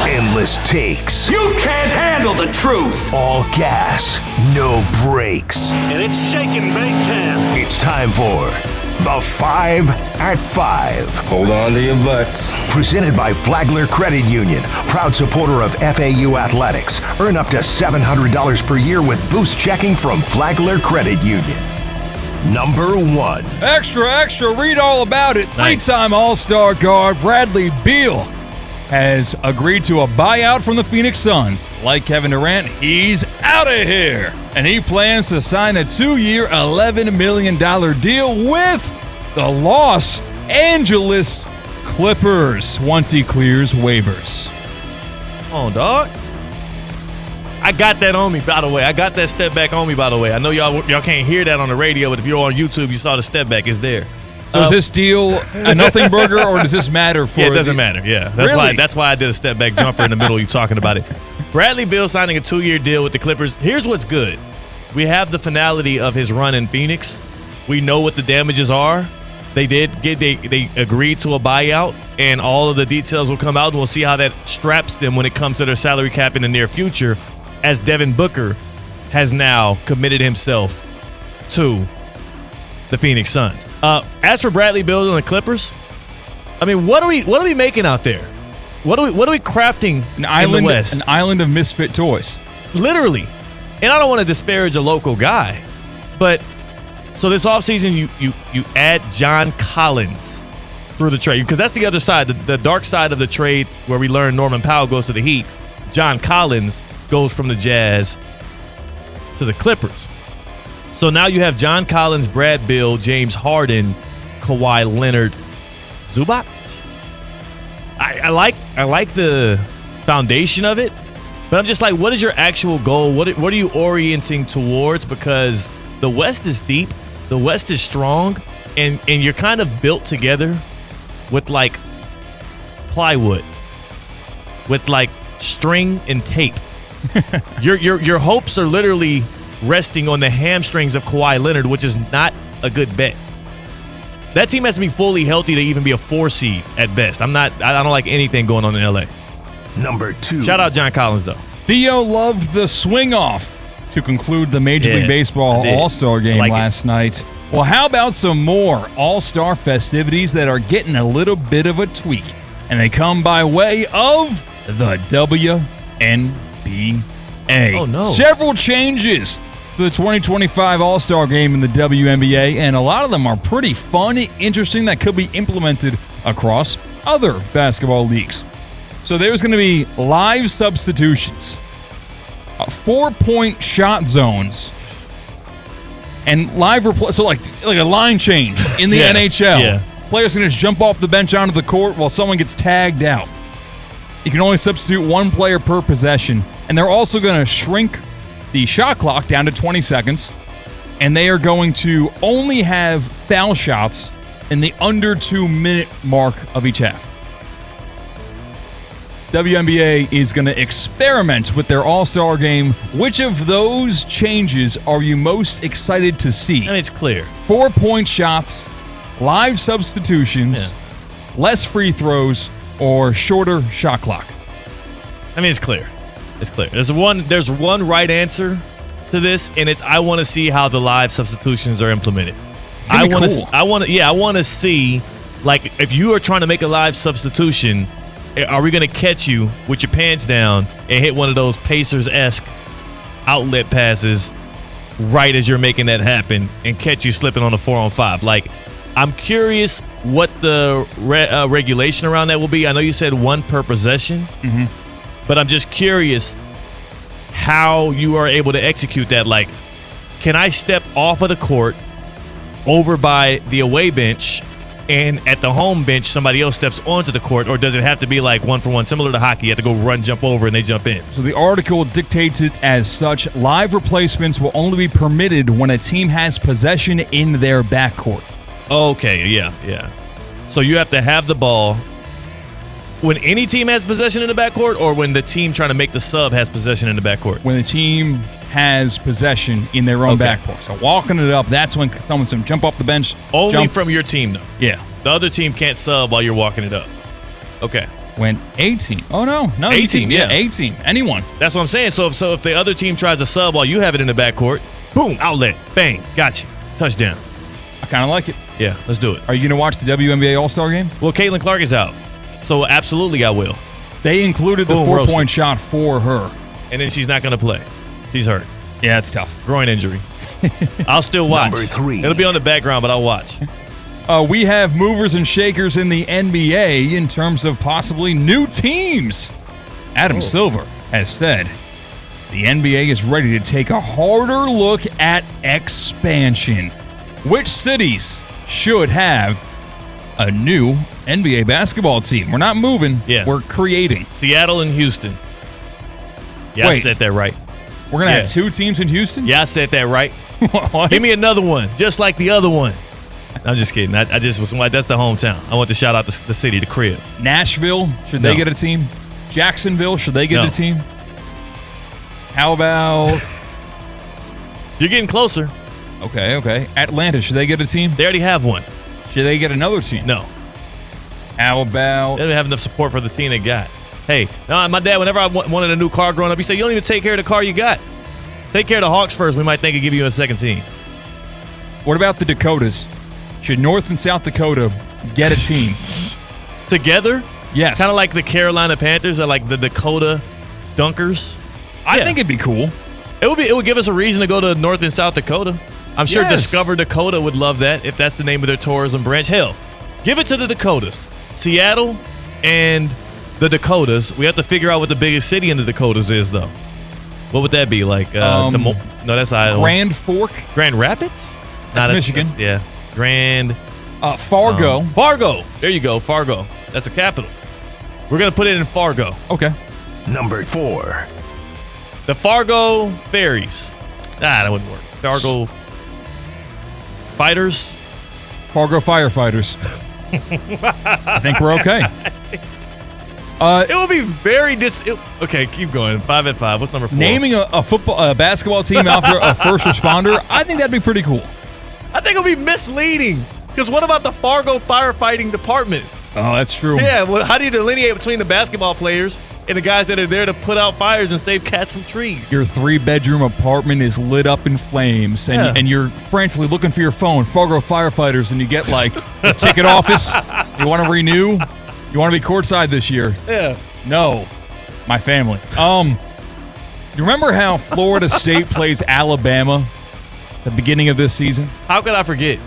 Endless takes. You can't handle the truth. All gas. No brakes. And it's shaking big time. It's time for the 5 at 5. Hold on to your butts. Presented by Flagler Credit Union, proud supporter of FAU athletics. Earn up to $700 per year with boost checking from Flagler Credit Union. Number 1. Extra, read all about it. Nice. 3-time All-Star guard Bradley Beal has agreed to a buyout from the Phoenix Suns. Like Kevin Durant, he's out of here. And he plans to sign a 2-year, $11 million deal with the Los Angeles Clippers once he clears waivers. Come on, dog. I got that on me, by the way. I got that step back on me, by the way. I know y'all can't hear that on the radio, but if you're on YouTube, you saw the step back. It's there. So is this deal a nothing burger, or does this matter for? Yeah, it doesn't matter. Yeah, Really? That's why I did a step back jumper in the middle. You talking about it? Bradley Beal signing a 2-year deal with the Clippers. Here's what's good: we have the finality of his run in Phoenix. We know what the damages are. They agreed to a buyout, and all of the details will come out, and we'll see how that straps them when it comes to their salary cap in the near future, as Devin Booker has now committed himself to the Phoenix Suns. As for Bradley Beal and the Clippers, I mean, what are we making out there? What are we crafting in the West? An island of misfit toys. Literally. And I don't want to disparage a local guy, but so this offseason you add John Collins through the trade, because that's the other side, the dark side of the trade, where we learn Norman Powell goes to the Heat. John Collins goes from the Jazz to the Clippers. So now you have John Collins, Brad Beal, James Harden, Kawhi Leonard, Zubac. I like the foundation of it, but I'm just like, what is your actual goal? What are you orienting towards? Because the West is deep, the West is strong, and you're kind of built together with like plywood, with like string and tape. Your hopes are literally resting on the hamstrings of Kawhi Leonard, which is not a good bet. That team has to be fully healthy to even be a 4 seed at best. I don't like anything going on in LA. Number 2. Shout out John Collins though. Theo loved the swing off to conclude the Major League Baseball All-Star game last night. Well, how about some more All-Star festivities that are getting a little bit of a tweak? And they come by way of the WNBA. Oh, no. Several changes to the 2025 All-Star game in the WNBA, and a lot of them are pretty fun and interesting that could be implemented across other basketball leagues. So there's going to be live substitutions, 4-point shot zones, and live so like a line change in the NHL. Yeah. Players can just jump off the bench onto the court while someone gets tagged out. You can only substitute 1 player per possession, and they're also going to shrink the shot clock down to 20 seconds, and they are going to only have foul shots in the under 2-minute mark of each half. WNBA is going to experiment with their All-Star game. Which of those changes are you most excited to see? I mean, it's clear. 4-point shots, live substitutions, less free throws, or shorter shot clock. I mean, it's clear. It's clear. There's one right answer to this, and it's I want to see how the live substitutions are implemented. I want to see, like, if you are trying to make a live substitution, are we going to catch you with your pants down and hit one of those Pacers-esque outlet passes right as you're making that happen and catch you slipping on a 4-on-5? Like, I'm curious what the regulation around that will be. I know you said 1 per possession, but I'm just curious how you are able to execute that. Like, can I step off of the court over by the away bench, and at the home bench somebody else steps onto the court, or does it have to be like 1-for-1, similar to hockey? You have to go run, jump over, and they jump in. So the article dictates it as such. Live replacements will only be permitted when a team has possession in their backcourt. Okay, yeah. So you have to have the ball when any team has possession in the backcourt, or when the team trying to make the sub has possession in the backcourt? When the team has possession in their own backcourt. So walking it up, that's when someone's going to jump off the bench. Only from your team, though. Yeah. The other team can't sub while you're walking it up. Okay. When a team. Oh, no. A team, yeah. A team. Anyone. That's what I'm saying. So if the other team tries to sub while you have it in the backcourt, boom, outlet, bang, got you. Touchdown. I kind of like it. Yeah, let's do it. Are you going to watch the WNBA All-Star game? Well, Caitlin Clark is out. So absolutely I will. They included the 4-point shot for her. And then she's not going to play. She's hurt. Yeah, it's tough. Groin injury. I'll still watch. Number 3. It'll be on the background, but I'll watch. We have movers and shakers in the NBA in terms of possibly new teams. Adam Silver has said the NBA is ready to take a harder look at expansion. Which cities should have a new NBA basketball team? We're not moving. Yeah. We're creating. Seattle and Houston. Yeah, Wait. I said that right. We're going to have 2 teams in Houston? Yeah, I said that right. Give me another one, just like the other one. I'm just kidding. I just was like, that's the hometown. I want to shout out the city, the crib. Nashville, should they get a team? Jacksonville, should they get a team? How about... You're getting closer. Okay. Atlanta, should they get a team? They already have one. Should they get another team? No. How about... They don't have enough support for the team they got. Hey, no, my dad, whenever I wanted a new car growing up, he said, you don't even take care of the car you got. Take care of the Hawks first. We might think of giving you a second team. What about the Dakotas? Should North and South Dakota get a team? Together? Yes. Kind of like the Carolina Panthers or like the Dakota Dunkers. I think it'd be cool. It would give us a reason to go to North and South Dakota. I'm sure Yes. Discover Dakota would love that if that's the name of their tourism branch. Hell, give it to the Dakotas. Seattle and the Dakotas. We have to figure out what the biggest city in the Dakotas is, though. What would that be? Like, no, that's Iowa. Grand Fork? Grand Rapids? That's Michigan. Yeah. Grand... Fargo. Fargo. There you go, Fargo. That's a capital. We're going to put it in Fargo. Okay. Number 4. The Fargo Ferries. That wouldn't work. Fargo Fighters. Fargo Firefighters. I think we're okay. It would be very okay, keep going. 5 at 5. What's number 4? Naming a basketball team after a first responder, I think that'd be pretty cool. I think it'll be misleading. Because what about the Fargo Firefighting Department? Oh, that's true. Yeah, well, how do you delineate between the basketball players and the guys that are there to put out fires and save cats from trees? Your 3-bedroom apartment is lit up in flames, and you're frantically looking for your phone, Fargo Firefighters, and you get like the ticket office. You want to renew? You want to be courtside this year? Yeah. No, my family. You remember how Florida State plays Alabama at the beginning of this season? How could I forget?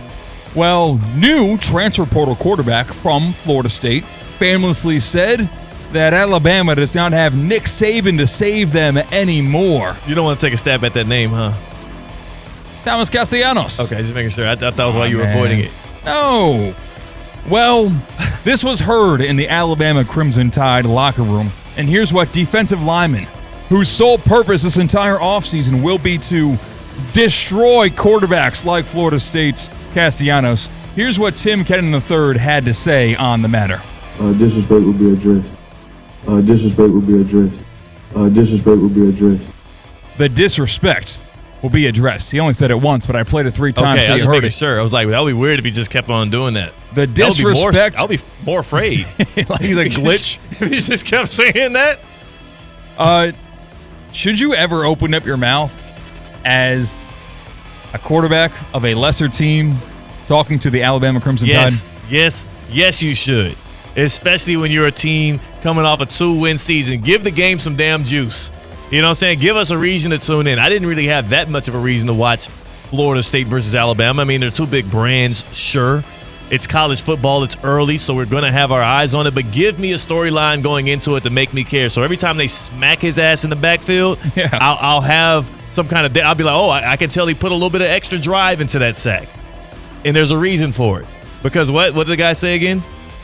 Well, new transfer portal quarterback from Florida State famously said that Alabama does not have Nick Saban to save them anymore. You don't want to take a stab at that name, huh? Thomas Castellanos. Okay, just making sure. I thought that was why you were avoiding it. No. Well, this was heard in the Alabama Crimson Tide locker room. And here's what defensive lineman, whose sole purpose this entire offseason will be to destroy quarterbacks like Florida State's Castellanos. Here's what Tim Kennan III had to say on the matter. Disrespect will be addressed. Disrespect will be addressed. Disrespect will be addressed. The disrespect will be addressed. He only said it once, but I played it 3 times, Okay, so I you was heard making it. sure. I was like, that would be weird if he just kept on doing that. The disrespect. I'll be more afraid. Like he's a glitch. If he just kept saying that. Should you ever open up your mouth as a quarterback of a lesser team talking to the Alabama Crimson Tide? Yes, you should. Especially when you're a team coming off a 2-win season. Give the game some damn juice. You know what I'm saying? Give us a reason to tune in. I didn't really have that much of a reason to watch Florida State versus Alabama. I mean, they're 2 big brands, sure. It's college football. It's early, so we're going to have our eyes on it. But give me a storyline going into it to make me care. So every time they smack his ass in the backfield, I'll have some kind of – I'll be like, oh, I can tell he put a little bit of extra drive into that sack. And there's a reason for it. Because what did the guy say again?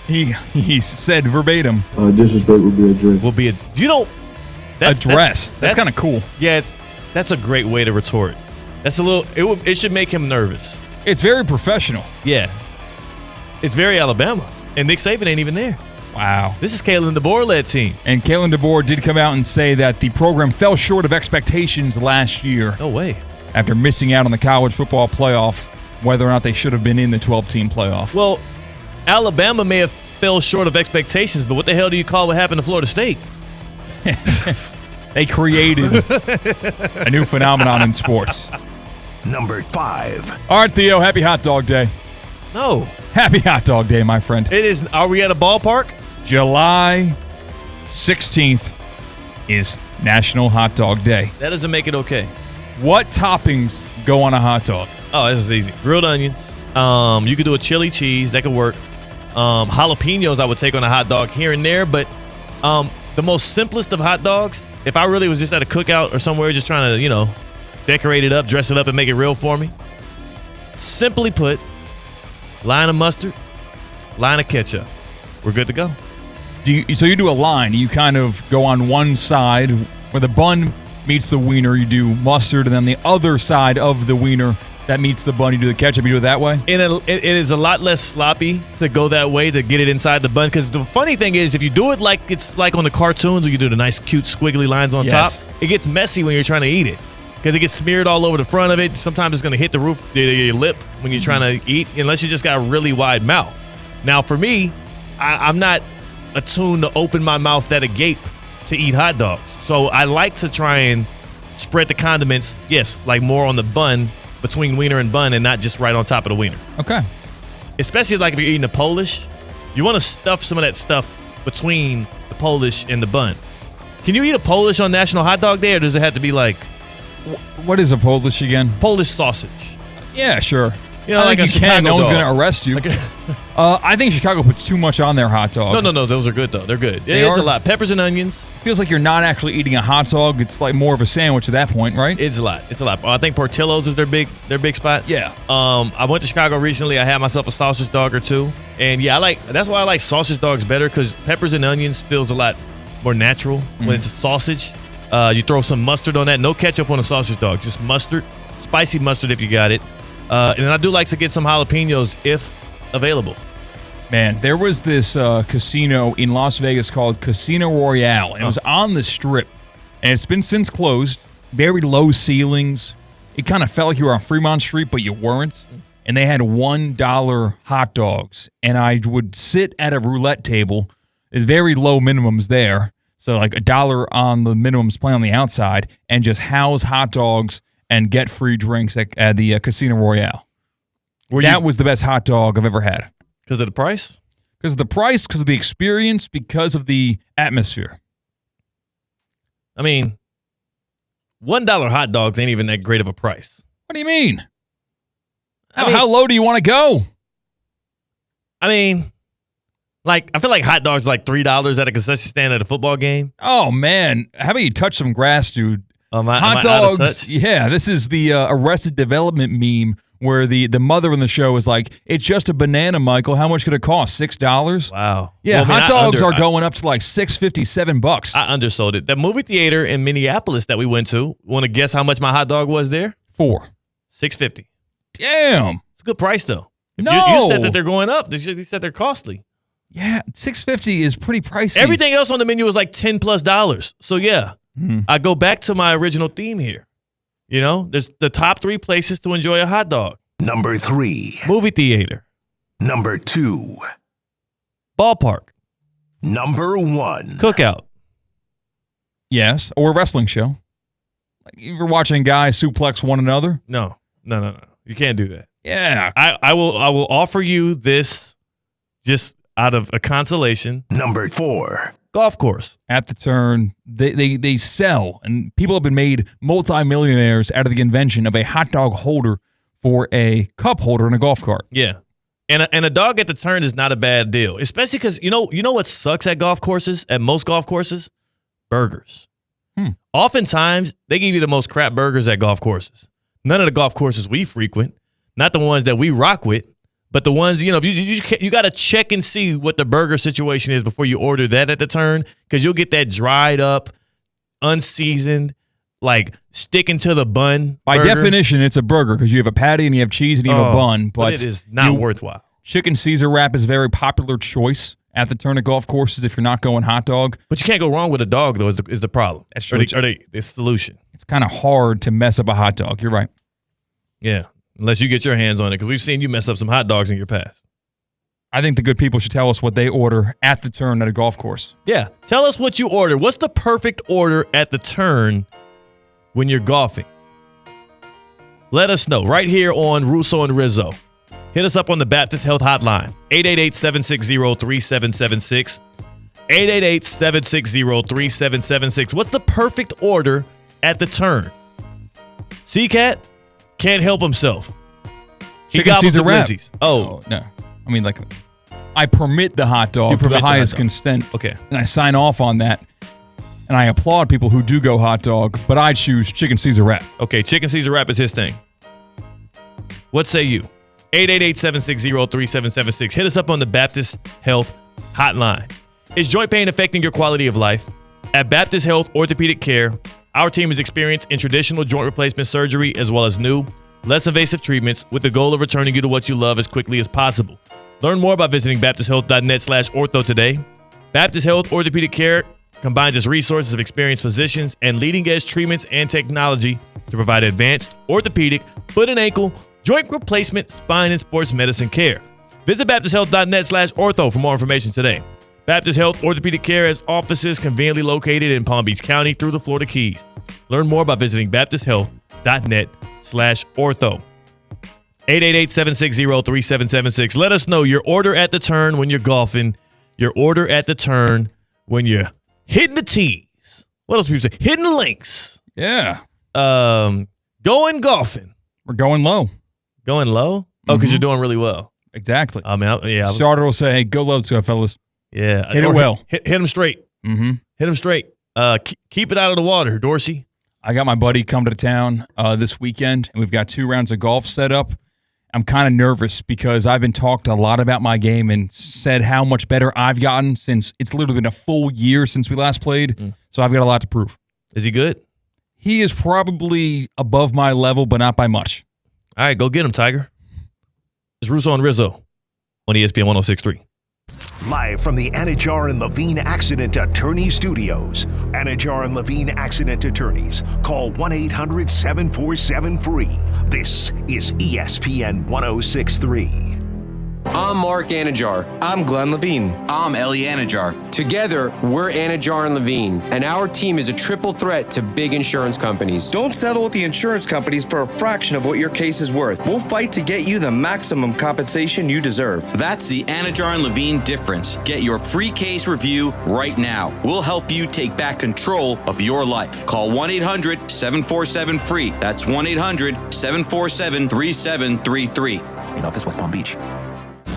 He said verbatim. Disrespect will be addressed. That's kind of cool. Yeah, that's a great way to retort. That's a little – it should make him nervous. It's very professional. Yeah. It's very Alabama. And Nick Saban ain't even there. Wow. This is Kalen DeBoer-led team. And Kalen DeBoer did come out and say that the program fell short of expectations last year. No way. After missing out on the college football playoff, whether or not they should have been in the 12-team playoff. Well, Alabama may have fell short of expectations, but what the hell do you call what happened to Florida State? They created a new phenomenon in sports. Number 5. All right, Theo, happy hot dog day. No. Happy hot dog day, my friend. It is. Are we at a ballpark? July 16th is National Hot Dog Day. That doesn't make it okay. What toppings go on a hot dog? Oh, this is easy. Grilled onions. You could do a chili cheese. That could work. Jalapenos I would take on a hot dog here and there. But the most simplest of hot dogs, if I really was just at a cookout or somewhere just trying to, decorate it up, dress it up, and make it real for me, simply put, line of mustard, line of ketchup. We're good to go. So you do a line. You kind of go on one side where the bun meets the wiener. You do mustard, and then the other side of the wiener that meets the bun, you do the ketchup. You do it that way? And it is a lot less sloppy to go that way to get it inside the bun. Because the funny thing is, if you do it like it's like on the cartoons where you do the nice, cute, squiggly lines on top, it gets messy when you're trying to eat it. Because it gets smeared all over the front of it. Sometimes it's going to hit the roof, your lip when you're trying to eat, unless you just got a really wide mouth. Now, for me, I'm not attuned to open my mouth that agape to eat hot dogs. So I like to try and spread the condiments, like more on the bun, between wiener and bun, and not just right on top of the wiener. Okay. Especially like if you're eating a Polish, you want to stuff some of that stuff between the Polish and the bun. Can you eat a Polish on National Hot Dog Day, or does it have to be like... What is a Polish again? Polish sausage. Yeah, sure. I think you can. No one's going to arrest you. I think Chicago puts too much on their hot dog. No. Those are good, though. They're good. It's a lot. Peppers and onions. Feels like you're not actually eating a hot dog. It's like more of a sandwich at that point, right? It's a lot. I think Portillo's is their big spot. Yeah. I went to Chicago recently. I had myself a sausage dog or two. And, that's why I like sausage dogs better, because peppers and onions feels a lot more natural when it's a sausage. You throw some mustard on that. No ketchup on a sausage dog. Just mustard. Spicy mustard if you got it. And then I do like to get some jalapenos if available. Man, there was this casino in Las Vegas called Casino Royale. And it was on the Strip. And it's been since closed. Very low ceilings. It kind of felt like you were on Fremont Street, but you weren't. And they had $1 hot dogs. And I would sit at a roulette table. It's very low minimums there. So like $1 on the minimums play on the outside, and just house hot dogs and get free drinks at the Casino Royale. That was the best hot dog I've ever had. Because of the price? Because of the price, because of the experience, because of the atmosphere. I mean, $1 hot dogs ain't even that great of a price. What do you mean? How low do you want to go? I mean... I feel like hot dogs are like $3 at a concession stand at a football game. Oh, man. How about you touch some grass, dude? Hot dogs. Yeah, this is the Arrested Development meme where the mother in the show is like, it's just a banana, Michael. How much could it cost? $6? Wow. Yeah, hot dogs are going up to like $6.50, $7. I undersold it. That movie theater in Minneapolis that we went to, want to guess how much my hot dog was there? $6.50. Damn. It's a good price, though. No. You said that they're going up. You said they're costly. Yeah, $6.50 is pretty pricey. Everything else on the menu was like $10+. So yeah, I go back to my original theme here. There's the top 3 places to enjoy a hot dog. Number 3. Movie theater. Number 2. Ballpark. Number 1. Cookout. Yes, or a wrestling show. Like you're watching guys suplex one another. No. You can't do that. Yeah. I will offer you this just out of a consolation. Number 4. Golf course. At the turn, they sell, and people have been made multimillionaires out of the invention of a hot dog holder for a cup holder in a golf cart. Yeah. And a dog at the turn is not a bad deal, especially because you know what sucks at golf courses, at most golf courses? Burgers. Oftentimes, they give you the most crap burgers at golf courses. None of the golf courses we frequent, not the ones that we rock with, but the ones, you got to check and see what the burger situation is before you order that at the turn, because you'll get that dried up, unseasoned, like sticking to the bun By burger. definition, it's a burger because you have a patty and you have cheese and you have a bun. But it is not worthwhile. Chicken Caesar wrap is a very popular choice at the turn of golf courses if you're not going hot dog. But you can't go wrong with a dog, though, is the problem. That's true. Or the solution. It's kind of hard to mess up a hot dog. You're right. Yeah, unless you get your hands on it, because we've seen you mess up some hot dogs in your past. I think the good people should tell us what they order at the turn at a golf course. Yeah, tell us what you order. What's the perfect order at the turn when you're golfing? Let us know right here on Russo and Rizzo. Hit us up on the Baptist Health Hotline, 888-760-3776. 888-760-3776. What's the perfect order at the turn? C-Cat can't help himself. He Chicken Caesar wrap. Oh, no. I mean, like, I permit the hot dog to the highest extent. Okay. And I sign off on that. And I applaud people who do go hot dog, but I choose Chicken Caesar wrap. Okay, Chicken Caesar wrap is his thing. What say you? 888-760-3776. Hit us up on the Baptist Health Hotline. Is joint pain affecting your quality of life? At Baptist Health Orthopedic Care, our team is experienced in traditional joint replacement surgery as well as new, less invasive treatments with the goal of returning you to what you love as quickly as possible. Learn more by visiting baptisthealth.net/ortho today. Baptist Health Orthopedic Care combines its resources of experienced physicians and leading-edge treatments and technology to provide advanced orthopedic, foot and ankle, joint replacement, spine, and sports medicine care. Visit baptisthealth.net/ortho for more information today. Baptist Health Orthopedic Care has offices conveniently located in Palm Beach County through the Florida Keys. Learn more by visiting baptisthealth.net/ortho. 888-760-3776. Let us know your order at the turn when you're golfing, your order at the turn when you're hitting the tees. What else people say? Hitting the links. Yeah. Going golfing. We're going low. Going low? Oh, because you're doing really well. Exactly. I mean, Starter will say, hey, go low to it, fellas. Yeah. Hit it well. Hit them straight. Mm-hmm. Hit them straight. Keep it out of the water, Dorsey. I got my buddy come to town this weekend, and we've got 2 rounds of golf set up. I'm kind of nervous because I've been talked a lot about my game and said how much better I've gotten since it's literally been a full year since we last played. So I've got a lot to prove. Is he good? He is probably above my level, but not by much. All right, go get him, Tiger. It's Russo and Rizzo on ESPN 106.3. Live from the Anajar and Levine Accident Attorney Studios. Anajar and Levine Accident Attorneys. Call 1-800-747-FREE. This is ESPN 106.3. I'm Mark Anajar. I'm Glenn Levine. I'm Ellie Anajar. Together, we're Anajar and Levine, and our team is a triple threat to big insurance companies. Don't settle with the insurance companies for a fraction of what your case is worth. We'll fight to get you the maximum compensation you deserve. That's the Anajar and Levine difference. Get your free case review right now. We'll help you take back control of your life. Call 1-800-747-FREE. That's 1-800-747-3733. In office, West Palm Beach.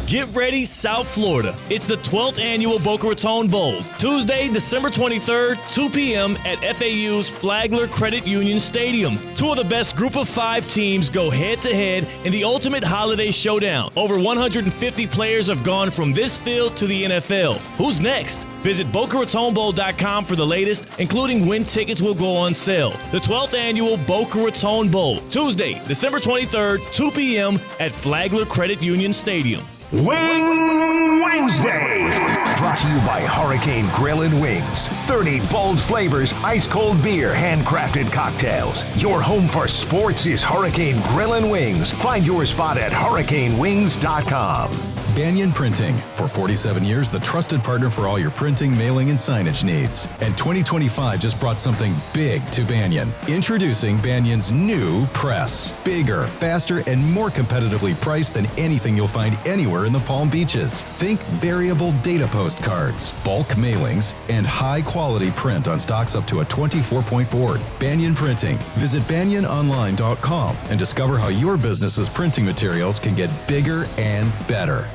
Get ready, South Florida. It's the 12th annual Boca Raton Bowl. Tuesday, December 23rd, 2 p.m. at FAU's Flagler Credit Union Stadium. 2 of the best group of 5 teams go head-to-head in the ultimate holiday showdown. Over 150 players have gone from this field to the NFL. Who's next? Visit BocaRatonBowl.com for the latest, including when tickets will go on sale. The 12th annual Boca Raton Bowl. Tuesday, December 23rd, 2 p.m. at Flagler Credit Union Stadium. Wing Wednesday. Brought to you by Hurricane Grill and Wings. 30 bold flavors, ice-cold beer, handcrafted cocktails. Your home for sports is Hurricane Grill and Wings. Find your spot at hurricanewings.com. Banyan Printing. For 47 years, the trusted partner for all your printing, mailing, and signage needs. And 2025 just brought something big to Banyan. Introducing Banyan's new press. Bigger, faster, and more competitively priced than anything you'll find anywhere in the Palm Beaches. Think variable data postcards, bulk mailings, and high-quality print on stocks up to a 24-point board. Banyan Printing. Visit banyanonline.com and discover how your business's printing materials can get bigger and better.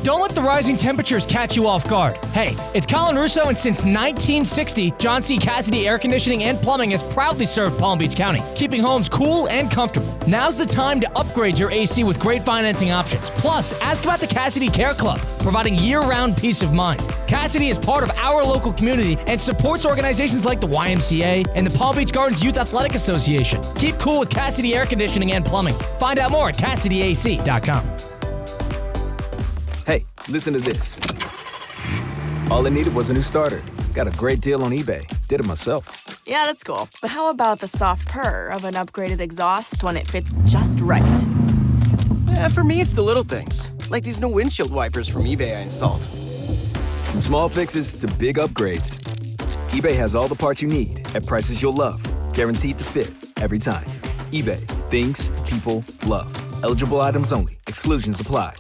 Don't let the rising temperatures catch you off guard. Hey, it's Colin Russo, and since 1960, John C. Cassidy Air Conditioning and Plumbing has proudly served Palm Beach County, keeping homes cool and comfortable. Now's the time to upgrade your AC with great financing options. Plus, ask about the Cassidy Care Club, providing year-round peace of mind. Cassidy is part of our local community and supports organizations like the YMCA and the Palm Beach Gardens Youth Athletic Association. Keep cool with Cassidy Air Conditioning and Plumbing. Find out more at CassidyAC.com. Hey, listen to this. All I needed was a new starter. Got a great deal on eBay. Did it myself. Yeah, that's cool. But how about the soft purr of an upgraded exhaust when it fits just right? For me, it's the little things. Like these new windshield wipers from eBay I installed. From small fixes to big upgrades, eBay has all the parts you need at prices you'll love. Guaranteed to fit every time. eBay. Things people love. Eligible items only. Exclusions apply.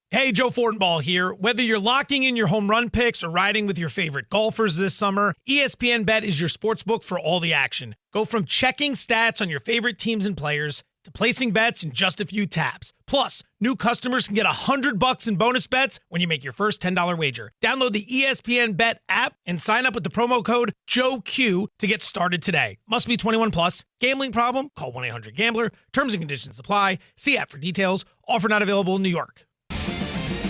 Hey, Joe Fortenbaugh here. Whether you're locking in your home run picks or riding with your favorite golfers this summer, ESPN Bet is your sportsbook for all the action. Go from checking stats on your favorite teams and players to placing bets in just a few taps. Plus, new customers can get $100 in bonus bets when you make your first $10 wager. Download the ESPN Bet app and sign up with the promo code JOEQ to get started today. Must be 21 plus. Gambling problem? Call 1-800-GAMBLER. Terms and conditions apply. See app for details. Offer not available in New York.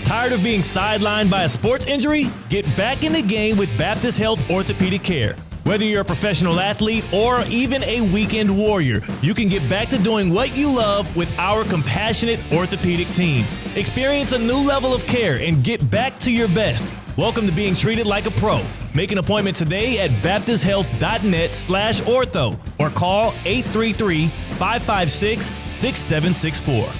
Tired of being sidelined by a sports injury? Get back in the game with Baptist Health Orthopedic Care. Whether you're a professional athlete or even a weekend warrior, you can get back to doing what you love with our compassionate orthopedic team. Experience a new level of care and get back to your best. Welcome to being treated like a pro. Make an appointment today at baptisthealth.net/ortho or call 833-556-6764.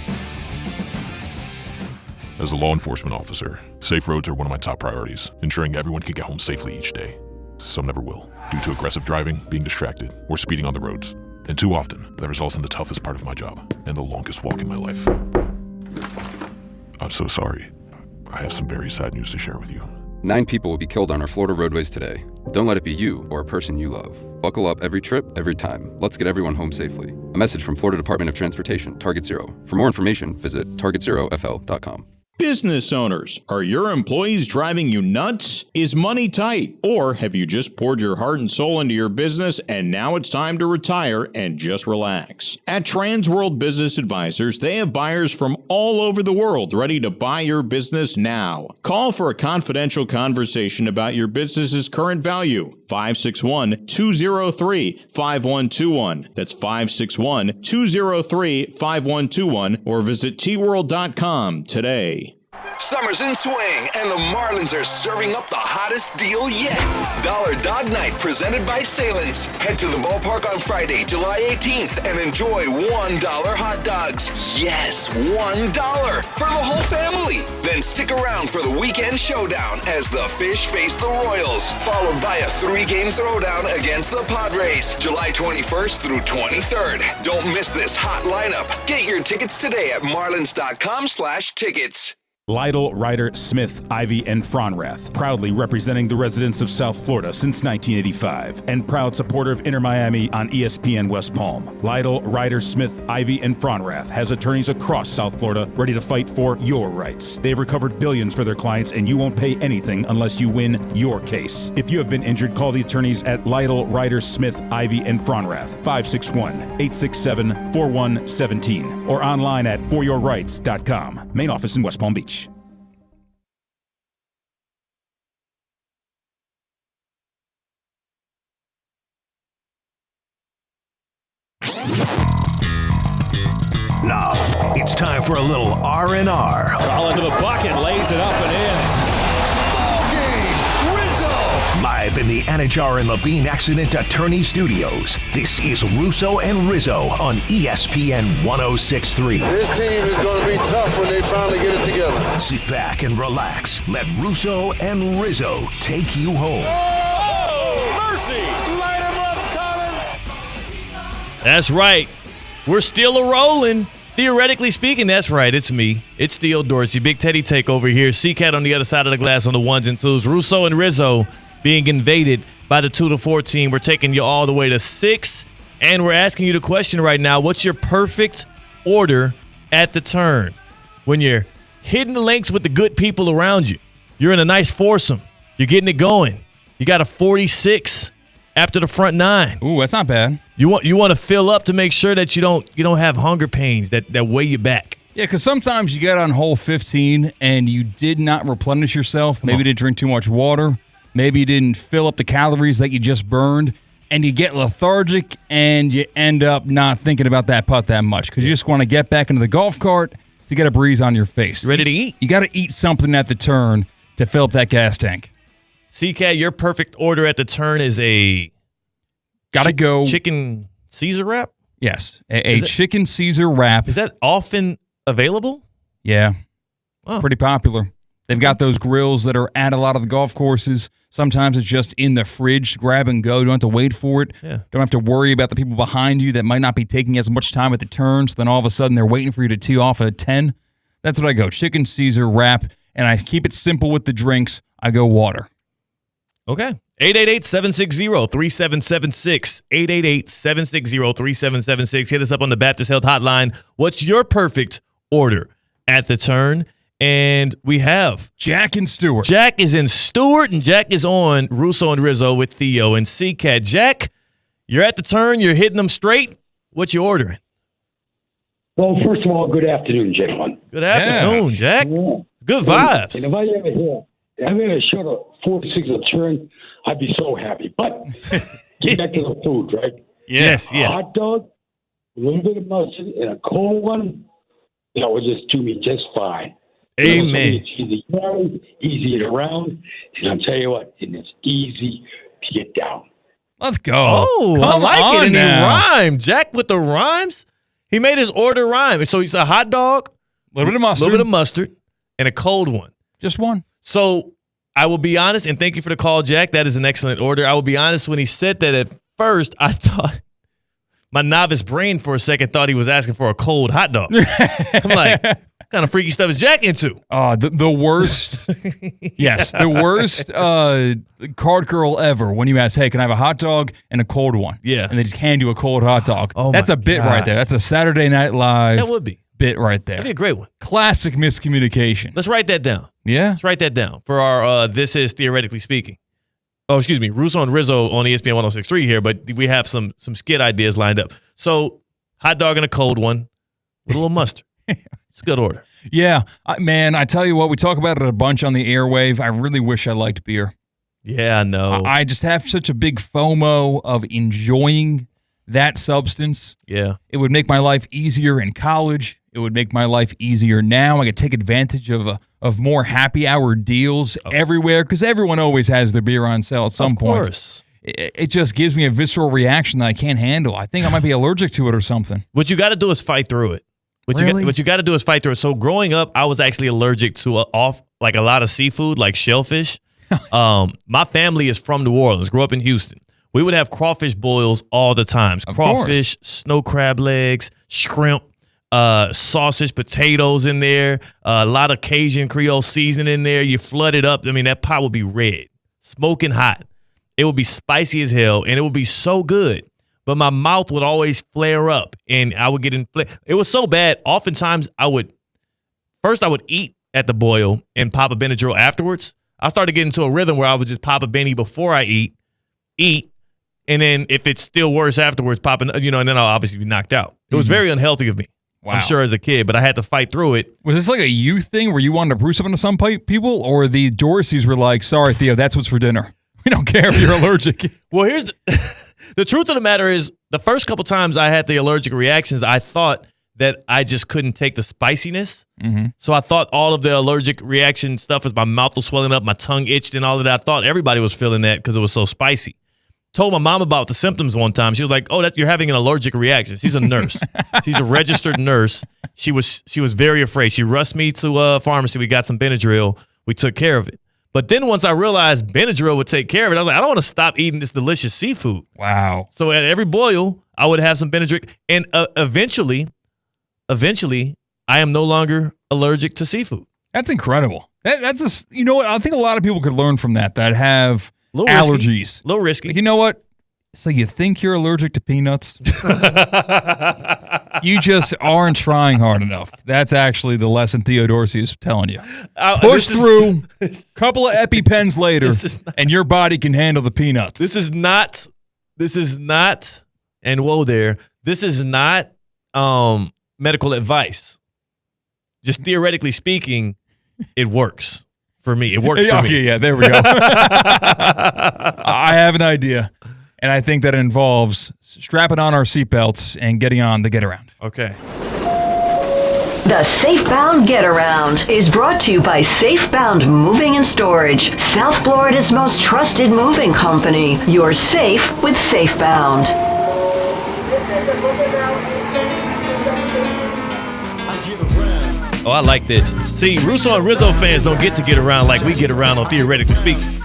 As a law enforcement officer, safe roads are one of my top priorities, ensuring everyone can get home safely each day. Some never will, due to aggressive driving, being distracted, or speeding on the roads. And too often, that results in the toughest part of my job and the longest walk in my life. I'm so sorry. I have some very sad news to share with you. 9 people will be killed on our Florida roadways today. Don't let it be you or a person you love. Buckle up every trip, every time. Let's get everyone home safely. A message from Florida Department of Transportation, Target Zero. For more information, visit targetzerofl.com. Business owners, are your employees driving you nuts? Is money tight? Or have you just poured your heart and soul into your business and now it's time to retire and just relax? At Trans World Business Advisors, they have buyers from all over the world ready to buy your business now. Call for a confidential conversation about your business's current value. 561-203-5121. That's 561-203-5121 or visit tworld.com today. Summer's in swing, and the Marlins are serving up the hottest deal yet. Dollar Dog Night presented by Salins. Head to the ballpark on Friday, July 18th, and enjoy $1 hot dogs. Yes, $1 for the whole family. Then stick around for the weekend showdown as the Fish face the Royals, followed by a 3-game throwdown against the Padres, July 21st through 23rd. Don't miss this hot lineup. Get your tickets today at marlins.com/tickets. Lytle, Ryder, Smith, Ivy, and Fronrath, proudly representing the residents of South Florida since 1985, and proud supporter of Inter Miami on ESPN West Palm. Lytle, Ryder, Smith, Ivy, and Fronrath has attorneys across South Florida ready to fight for your rights. They've recovered billions for their clients, and you won't pay anything unless you win your case. If you have been injured, call the attorneys at Lytle, Ryder, Smith, Ivy, and Fronrath, 561-867-4117, or online at foryourrights.com. Main office in West Palm Beach. Now, it's time for a little R&R. Call into the bucket, lays it up and in. Ball game, Rizzo! My Live in the Anajar and Levine Accident Attorney Studios, this is Russo and Rizzo on ESPN 106.3. This team is going to be tough when they finally get it together. Sit back and relax. Let Russo and Rizzo take you home. Oh, mercy! Light him up, Colin! That's right. We're still a-rolling. Theoretically speaking, that's right. It's me. It's Theo Dorsey. Big Teddy take over here. C-Cat on the other side of the glass on the ones and twos. Russo and Rizzo being invaded by the 2-4 team. We're taking you all the way to 6, and we're asking you the question right now. What's your perfect order at the turn? When you're hitting the links with the good people around you, you're in a nice foursome. You're getting it going. You got a 46 after the front 9. Ooh, that's not bad. You want to fill up to make sure that you don't have hunger pains that weigh you back. Yeah, because sometimes you get on hole 15 and you did not replenish yourself. Maybe you didn't drink too much water. Maybe you didn't fill up the calories that you just burned. And you get lethargic and you end up not thinking about that putt that much because you just want to get back into the golf cart to get a breeze on your face. Ready to eat? You got to eat something at the turn to fill up that gas tank. CK, your perfect order at the turn is a go chicken Caesar wrap? Yes, a chicken Caesar wrap. Is that often available? Yeah, it's pretty popular. They've got those grills that are at a lot of the golf courses. Sometimes it's just in the fridge, grab and go. Don't have to wait for it. Yeah. Don't have to worry about the people behind you that might not be taking as much time at the turns. Then all of a sudden they're waiting for you to tee off at 10. That's what I go, chicken Caesar wrap, and I keep it simple with the drinks. I go water. Okay. 888-760-3776. 888-760-3776. Hit us up on the Baptist Health Hotline. What's your perfect order at the turn? And we have Jack and Stewart. Jack is in Stewart, and Jack is on Russo and Rizzo with Theo and C-Cat. Jack, you're at the turn. You're hitting them straight. What you ordering? Well, first of all, good afternoon, gentlemen. Good afternoon, Jack. Yeah. Good vibes. And if I ever shot a 46 a turn, I'd be so happy. But get back to the food, right? Yes. A hot dog, a little bit of mustard, and a cold one, that would just do me just fine. Amen. It's easy to carry, easy to get around, and I'll tell you what, and it's easy to get down. Let's go. Oh, I like it. And he rhymed. Jack with the rhymes. He made his order rhyme. So he's a hot dog, a little bit of mustard, and a cold one. Just one. So I will be honest, and thank you for the call, Jack. That is an excellent order. I will be honest, when he said that at first, I thought my novice brain for a second thought he was asking for a cold hot dog. I'm like, what kind of freaky stuff is Jack into? The worst. Yes, the worst card girl ever when you ask, hey, can I have a hot dog and a cold one? Yeah. And they just hand you a cold hot dog. Oh, that's a bit right there. That's a Saturday Night Live. That would be. Bit right there. That'd be a great one. Classic miscommunication. Let's write that down. Yeah? Let's write that down for our This Is Theoretically Speaking. Oh, excuse me. Russo and Rizzo on ESPN 106.3 here, but we have some skit ideas lined up. So, hot dog and a cold one with a little mustard. It's a good order. Yeah. Man, I tell you what, we talk about it a bunch on the airwave. I really wish I liked beer. Yeah, I know. I just have such a big FOMO of enjoying that substance. Yeah. It would make my life easier in college. It would make my life easier now. I could take advantage of more happy hour deals everywhere because everyone always has their beer on sale at some point. Of course. It just gives me a visceral reaction that I can't handle. I think I might be allergic to it or something. What you got to do is fight through it. What you got to do is fight through it. So growing up, I was actually allergic to a lot of seafood, like shellfish. My family is from New Orleans. Grew up in Houston. We would have crawfish boils all the time. Crawfish, snow crab legs, shrimp, sausage, potatoes in there, a lot of Cajun Creole seasoning in there. You flood it up. I mean, that pot would be red, smoking hot. It would be spicy as hell, and it would be so good. But my mouth would always flare up, and I would get inflamed. It was so bad. Oftentimes, I would eat at the boil and pop a Benadryl afterwards. I started getting into a rhythm where I would just pop a Benny before I eat, and then if it's still worse afterwards, pop and then I'll obviously be knocked out. It was very unhealthy of me. Wow. I'm sure as a kid, but I had to fight through it. Was this like a youth thing where you wanted to brew something to some people, or the Dorseys were like, sorry, Theo, that's what's for dinner. We don't care if you're allergic. Well, here's the truth of the matter is the first couple times I had the allergic reactions, I thought that I just couldn't take the spiciness. Mm-hmm. So I thought all of the allergic reaction stuff as my mouth was swelling up, my tongue itched and all of that. I thought everybody was feeling that because it was so spicy. Told my mom about the symptoms one time. She was like, "Oh, you're having an allergic reaction." She's a nurse. She's a registered nurse. She was very afraid. She rushed me to a pharmacy. We got some Benadryl. We took care of it. But then once I realized Benadryl would take care of it, I was like, I don't want to stop eating this delicious seafood. Wow. So at every boil, I would have some Benadryl. And eventually, I am no longer allergic to seafood. That's incredible. That's you know what? I think a lot of people could learn from that have allergies. A little risky. Like, you know what? So you think you're allergic to peanuts? You just aren't trying hard enough. That's actually the lesson Theo Dorsey is telling you. Push through, couple of EpiPens later, and your body can handle the peanuts. This is not, and whoa there, this is not medical advice. Just theoretically speaking, it works for me. It works for me. Yeah, there we go. I have an idea, and I think that involves strapping on our seatbelts and getting on the get around. Okay. The Safebound Get Around is brought to you by Safebound Moving and Storage, South Florida's most trusted moving company. You're safe with Safebound. Oh, I like this. See, Russo and Rizzo fans don't get to get around like we get around on Theoretically Speaking.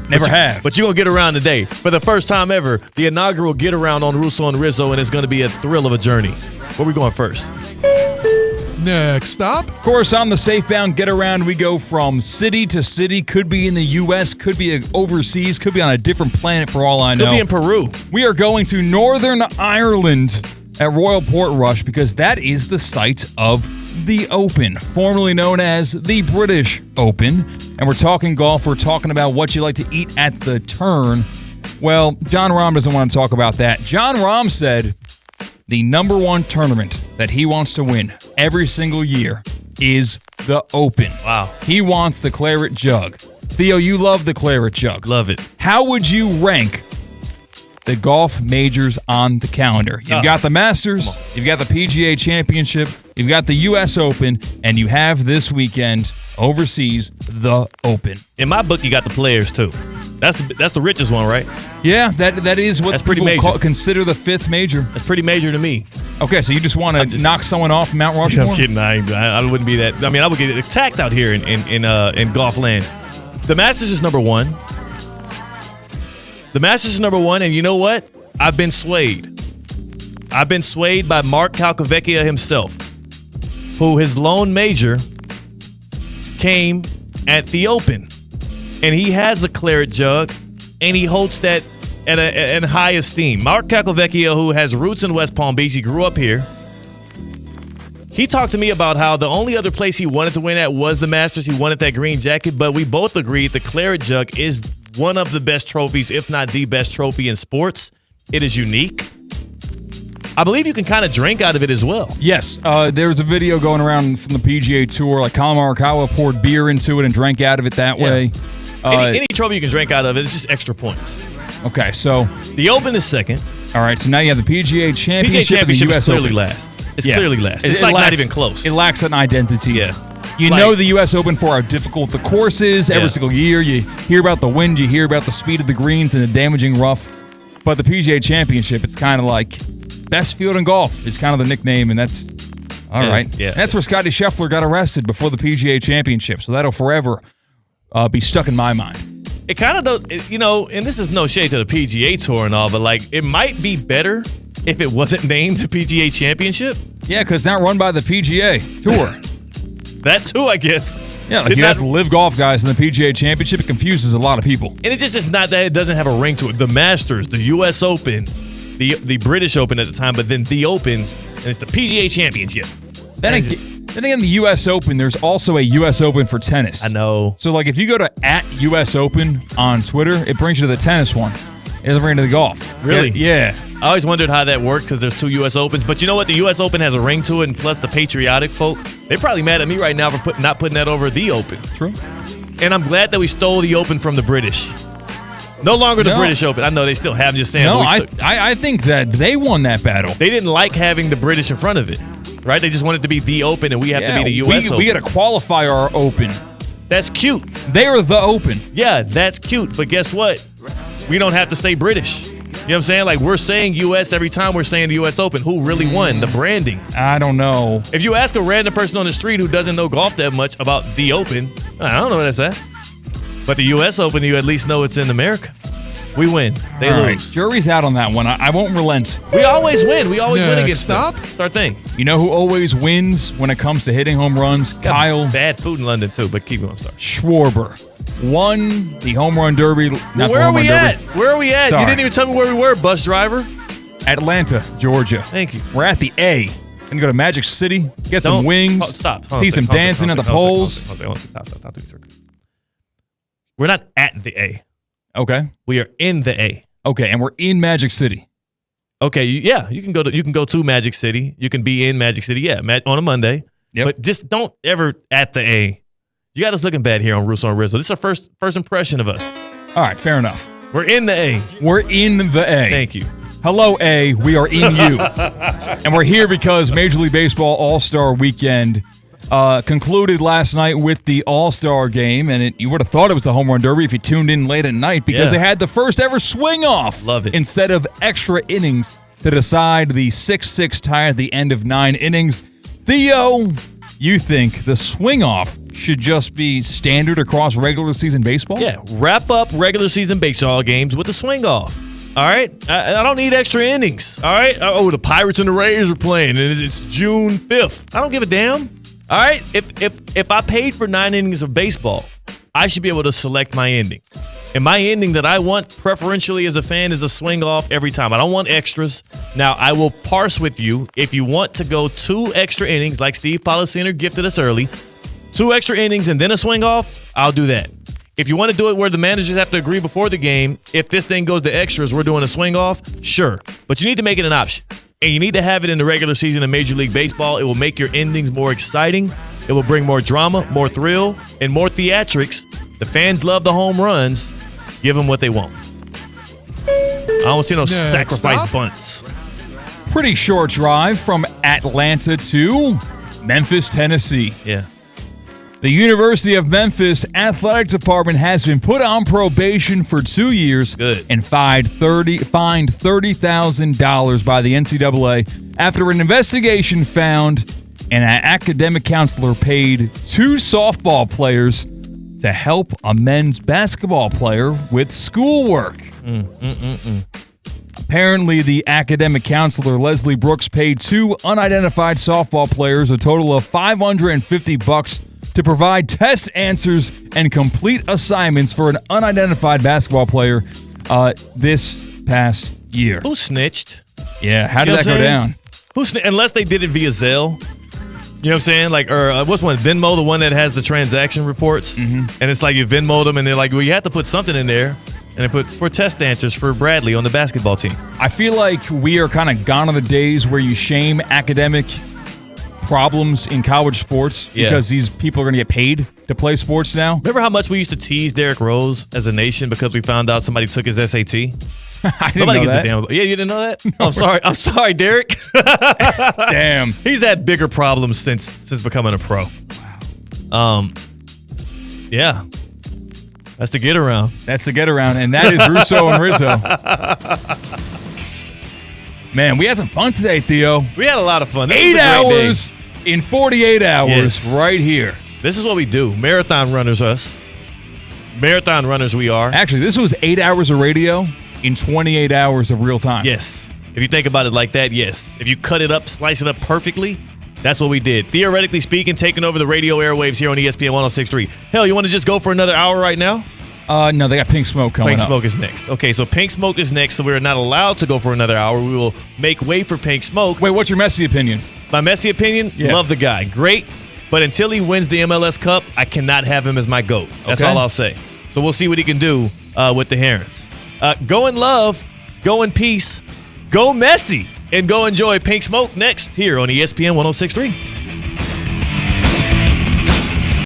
Never have. But you're going to get around today. For the first time ever, the inaugural get around on Russo and Rizzo, and it's going to be a thrill of a journey. Where are we going first? Next stop. Of course, on the Safebound Get Around, we go from city to city. Could be in the U.S., could be overseas, could be on a different planet for all I know. Could be in Peru. We are going to Northern Ireland at Royal Portrush because that is the site of the Open, formerly known as the British Open. And we're talking golf. We're talking about what you like to eat at the turn. Well, John Rahm doesn't want to talk about that. John Rahm said the number one tournament that he wants to win every single year is the Open. Wow. He wants the Claret Jug. Theo, you love the Claret Jug. Love it. How would you rank the golf majors on the calendar? You've got the Masters, you've got the PGA Championship, you've got the U.S. Open, and you have this weekend overseas the Open. In my book, you got the Players too. That's the richest one, right? Yeah, that is what that's pretty people major. Consider the fifth major. That's pretty major to me. Okay, so you just want to knock someone off Mount Rushmore? I'm kidding. I wouldn't be that. I mean, I would get attacked out here in golf land. The Masters is number one. The Masters is number one, and you know what? I've been swayed. I've been swayed by Mark Calcavecchia himself, who his lone major came at the Open. And he has a Claret Jug, and he holds that at high esteem. Mark Calcavecchia, who has roots in West Palm Beach, he grew up here. He talked to me about how the only other place he wanted to win at was the Masters. He wanted that green jacket, but we both agreed the Claret Jug is one of the best trophies, if not the best trophy in sports. It is unique. I believe you can kind of drink out of it as well. Yes. There's a video going around from the PGA Tour. Like Colin Morikawa poured beer into it and drank out of it that way. Any trophy you can drink out of it, it's just extra points. Okay, so the Open is second. All right, so now you have the PGA Championship and the U.S. is clearly Open. last. It's clearly last. It's like not even close. It lacks an identity. Yeah. You know the U.S. Open for how difficult the course is. Every single year you hear about the wind, you hear about the speed of the greens and the damaging rough. But the PGA Championship, it's kind of like best field in golf is kind of the nickname, and that's all right. Yeah. That's where Scotty Scheffler got arrested before the PGA Championship, so that'll forever be stuck in my mind. It kind of, and this is no shade to the PGA Tour and all, but like it might be better if it wasn't named the PGA Championship. Yeah, because it's not run by the PGA Tour. That too, I guess. Yeah, like you have to live golf guys in the PGA Championship. It confuses a lot of people. And it just is not that it doesn't have a ring to it. The Masters, the U.S. Open, the British Open at the time, but then the Open, and it's the PGA Championship. Then again, the U.S. Open, there's also a U.S. Open for tennis. I know. So, like, if you go to @US Open on Twitter, it brings you to the tennis one. It doesn't bring you to the golf. Really? Yeah. I always wondered how that worked because there's two U.S. Opens. But you know what? The U.S. Open has a ring to it, and plus the patriotic folk, they're probably mad at me right now for not putting that over the Open. True. And I'm glad that we stole the Open from the British. No longer the British Open. I know they still have. I'm just saying. No, I think that they won that battle. They didn't like having the British in front of it. right? They just want it to be the Open, and we have to be the U.S. Open. We got to qualify our Open. That's cute. They're the Open. Yeah, that's cute. But guess what? We don't have to say British. You know what I'm saying? Like, we're saying U.S. every time we're saying the U.S. Open. Who really won? The branding. I don't know. If you ask a random person on the street who doesn't know golf that much about the Open, I don't know what that's at. But the U.S. Open, you at least know it's in America. We win. They lose. Right. Jury's out on that one. I won't relent. We always win. We always win against them. It's our thing. You know who always wins when it comes to hitting home runs? Kyle. Bad food in London, too, but keep going. Sorry. Schwarber. Won the home run derby. Where are we at? Where are we at? Sorry. You didn't even tell me where we were, bus driver. Atlanta, Georgia. Thank you. We're at the A. Gonna go to Magic City, get some wings, see some dancing at the poles. Stop. We're not at the A. Okay. We are in the A. Okay, and we're in Magic City. Okay, yeah, you can go to Magic City. You can be in Magic City, yeah, on a Monday. Yep. But just don't ever at the A. You got us looking bad here on Russo Rizzo. This is our first impression of us. All right, fair enough. We're in the A. We're in the A. Thank you. Hello, A. We are in you. And we're here because Major League Baseball All-Star Weekend concluded last night with the All-Star game, and you would have thought it was the home run derby if you tuned in late at night because they had the first ever swing-off. Love it. Instead of extra innings to decide the 6-6 tie at the end of 9 innings. Theo, you think the swing-off should just be standard across regular season baseball? Yeah, wrap up regular season baseball games with the swing-off. All right? I don't need extra innings. All right? Oh, the Pirates and the Rays are playing, and it's June 5th. I don't give a damn. All right? If I paid for 9 innings of baseball, I should be able to select my ending. And my ending that I want preferentially as a fan is a swing off every time. I don't want extras. Now, I will parse with you. If you want to go 2 extra innings, like Steve Policiner gifted us early, 2 extra innings and then a swing off, I'll do that. If you want to do it where the managers have to agree before the game, if this thing goes to extras, we're doing a swing off, sure. But you need to make it an option. And you need to have it in the regular season of Major League Baseball. It will make your endings more exciting. It will bring more drama, more thrill, and more theatrics. The fans love the home runs. Give them what they want. I don't see no sacrifice bunts. Pretty short drive from Atlanta to Memphis, Tennessee. Yeah. The University of Memphis Athletic Department has been put on probation for 2 years and fined $30,000 by the NCAA after an investigation found an academic counselor paid 2 softball players to help a men's basketball player with schoolwork. Apparently, the academic counselor, Leslie Brooks, paid 2 unidentified softball players a total of $550 to provide test answers and complete assignments for an unidentified basketball player this past year. Who snitched? Yeah, how did that go down? Unless they did it via Zelle. You know what I'm saying? Like, or what's one? Venmo, the one that has the transaction reports. And it's like you Venmo them and they're like, well, you have to put something in there. And they put for test answers for Bradley on the basketball team. I feel like we are kind of gone are the days where you shame academic problems in college sports because these people are going to get paid to play sports now. Remember how much we used to tease Derrick Rose as a nation because we found out somebody took his SAT? I didn't know that. Yeah, you didn't know that? No, I'm sorry, Derrick. Damn. He's had bigger problems since becoming a pro. Wow. Yeah. That's the get around. That's the get around, and that is Russo and Rizzo. Man, we had some fun today, Theo. We had a lot of fun. This 8 hours in 48 hours right here. This is what we do. Marathon runners, us. Marathon runners we are. Actually, this was 8 hours of radio in 28 hours of real time. Yes. If you think about it like that, yes. If you cut it up, slice it up perfectly, that's what we did. Theoretically speaking, taking over the radio airwaves here on ESPN 106.3. Hell, you want to just go for another hour right now? No, they got Pink Smoke coming up. Pink Smoke is next. Okay, so Pink Smoke is next, so we're not allowed to go for another hour. We will make way for Pink Smoke. Wait, what's your messy opinion? My messy opinion? Yeah. Love the guy. Great. But until he wins the MLS Cup, I cannot have him as my GOAT. That's all I'll say. So we'll see what he can do with the Herons. Go in love, go in peace, go messy, and go enjoy Pink Smoke next here on ESPN 106.3.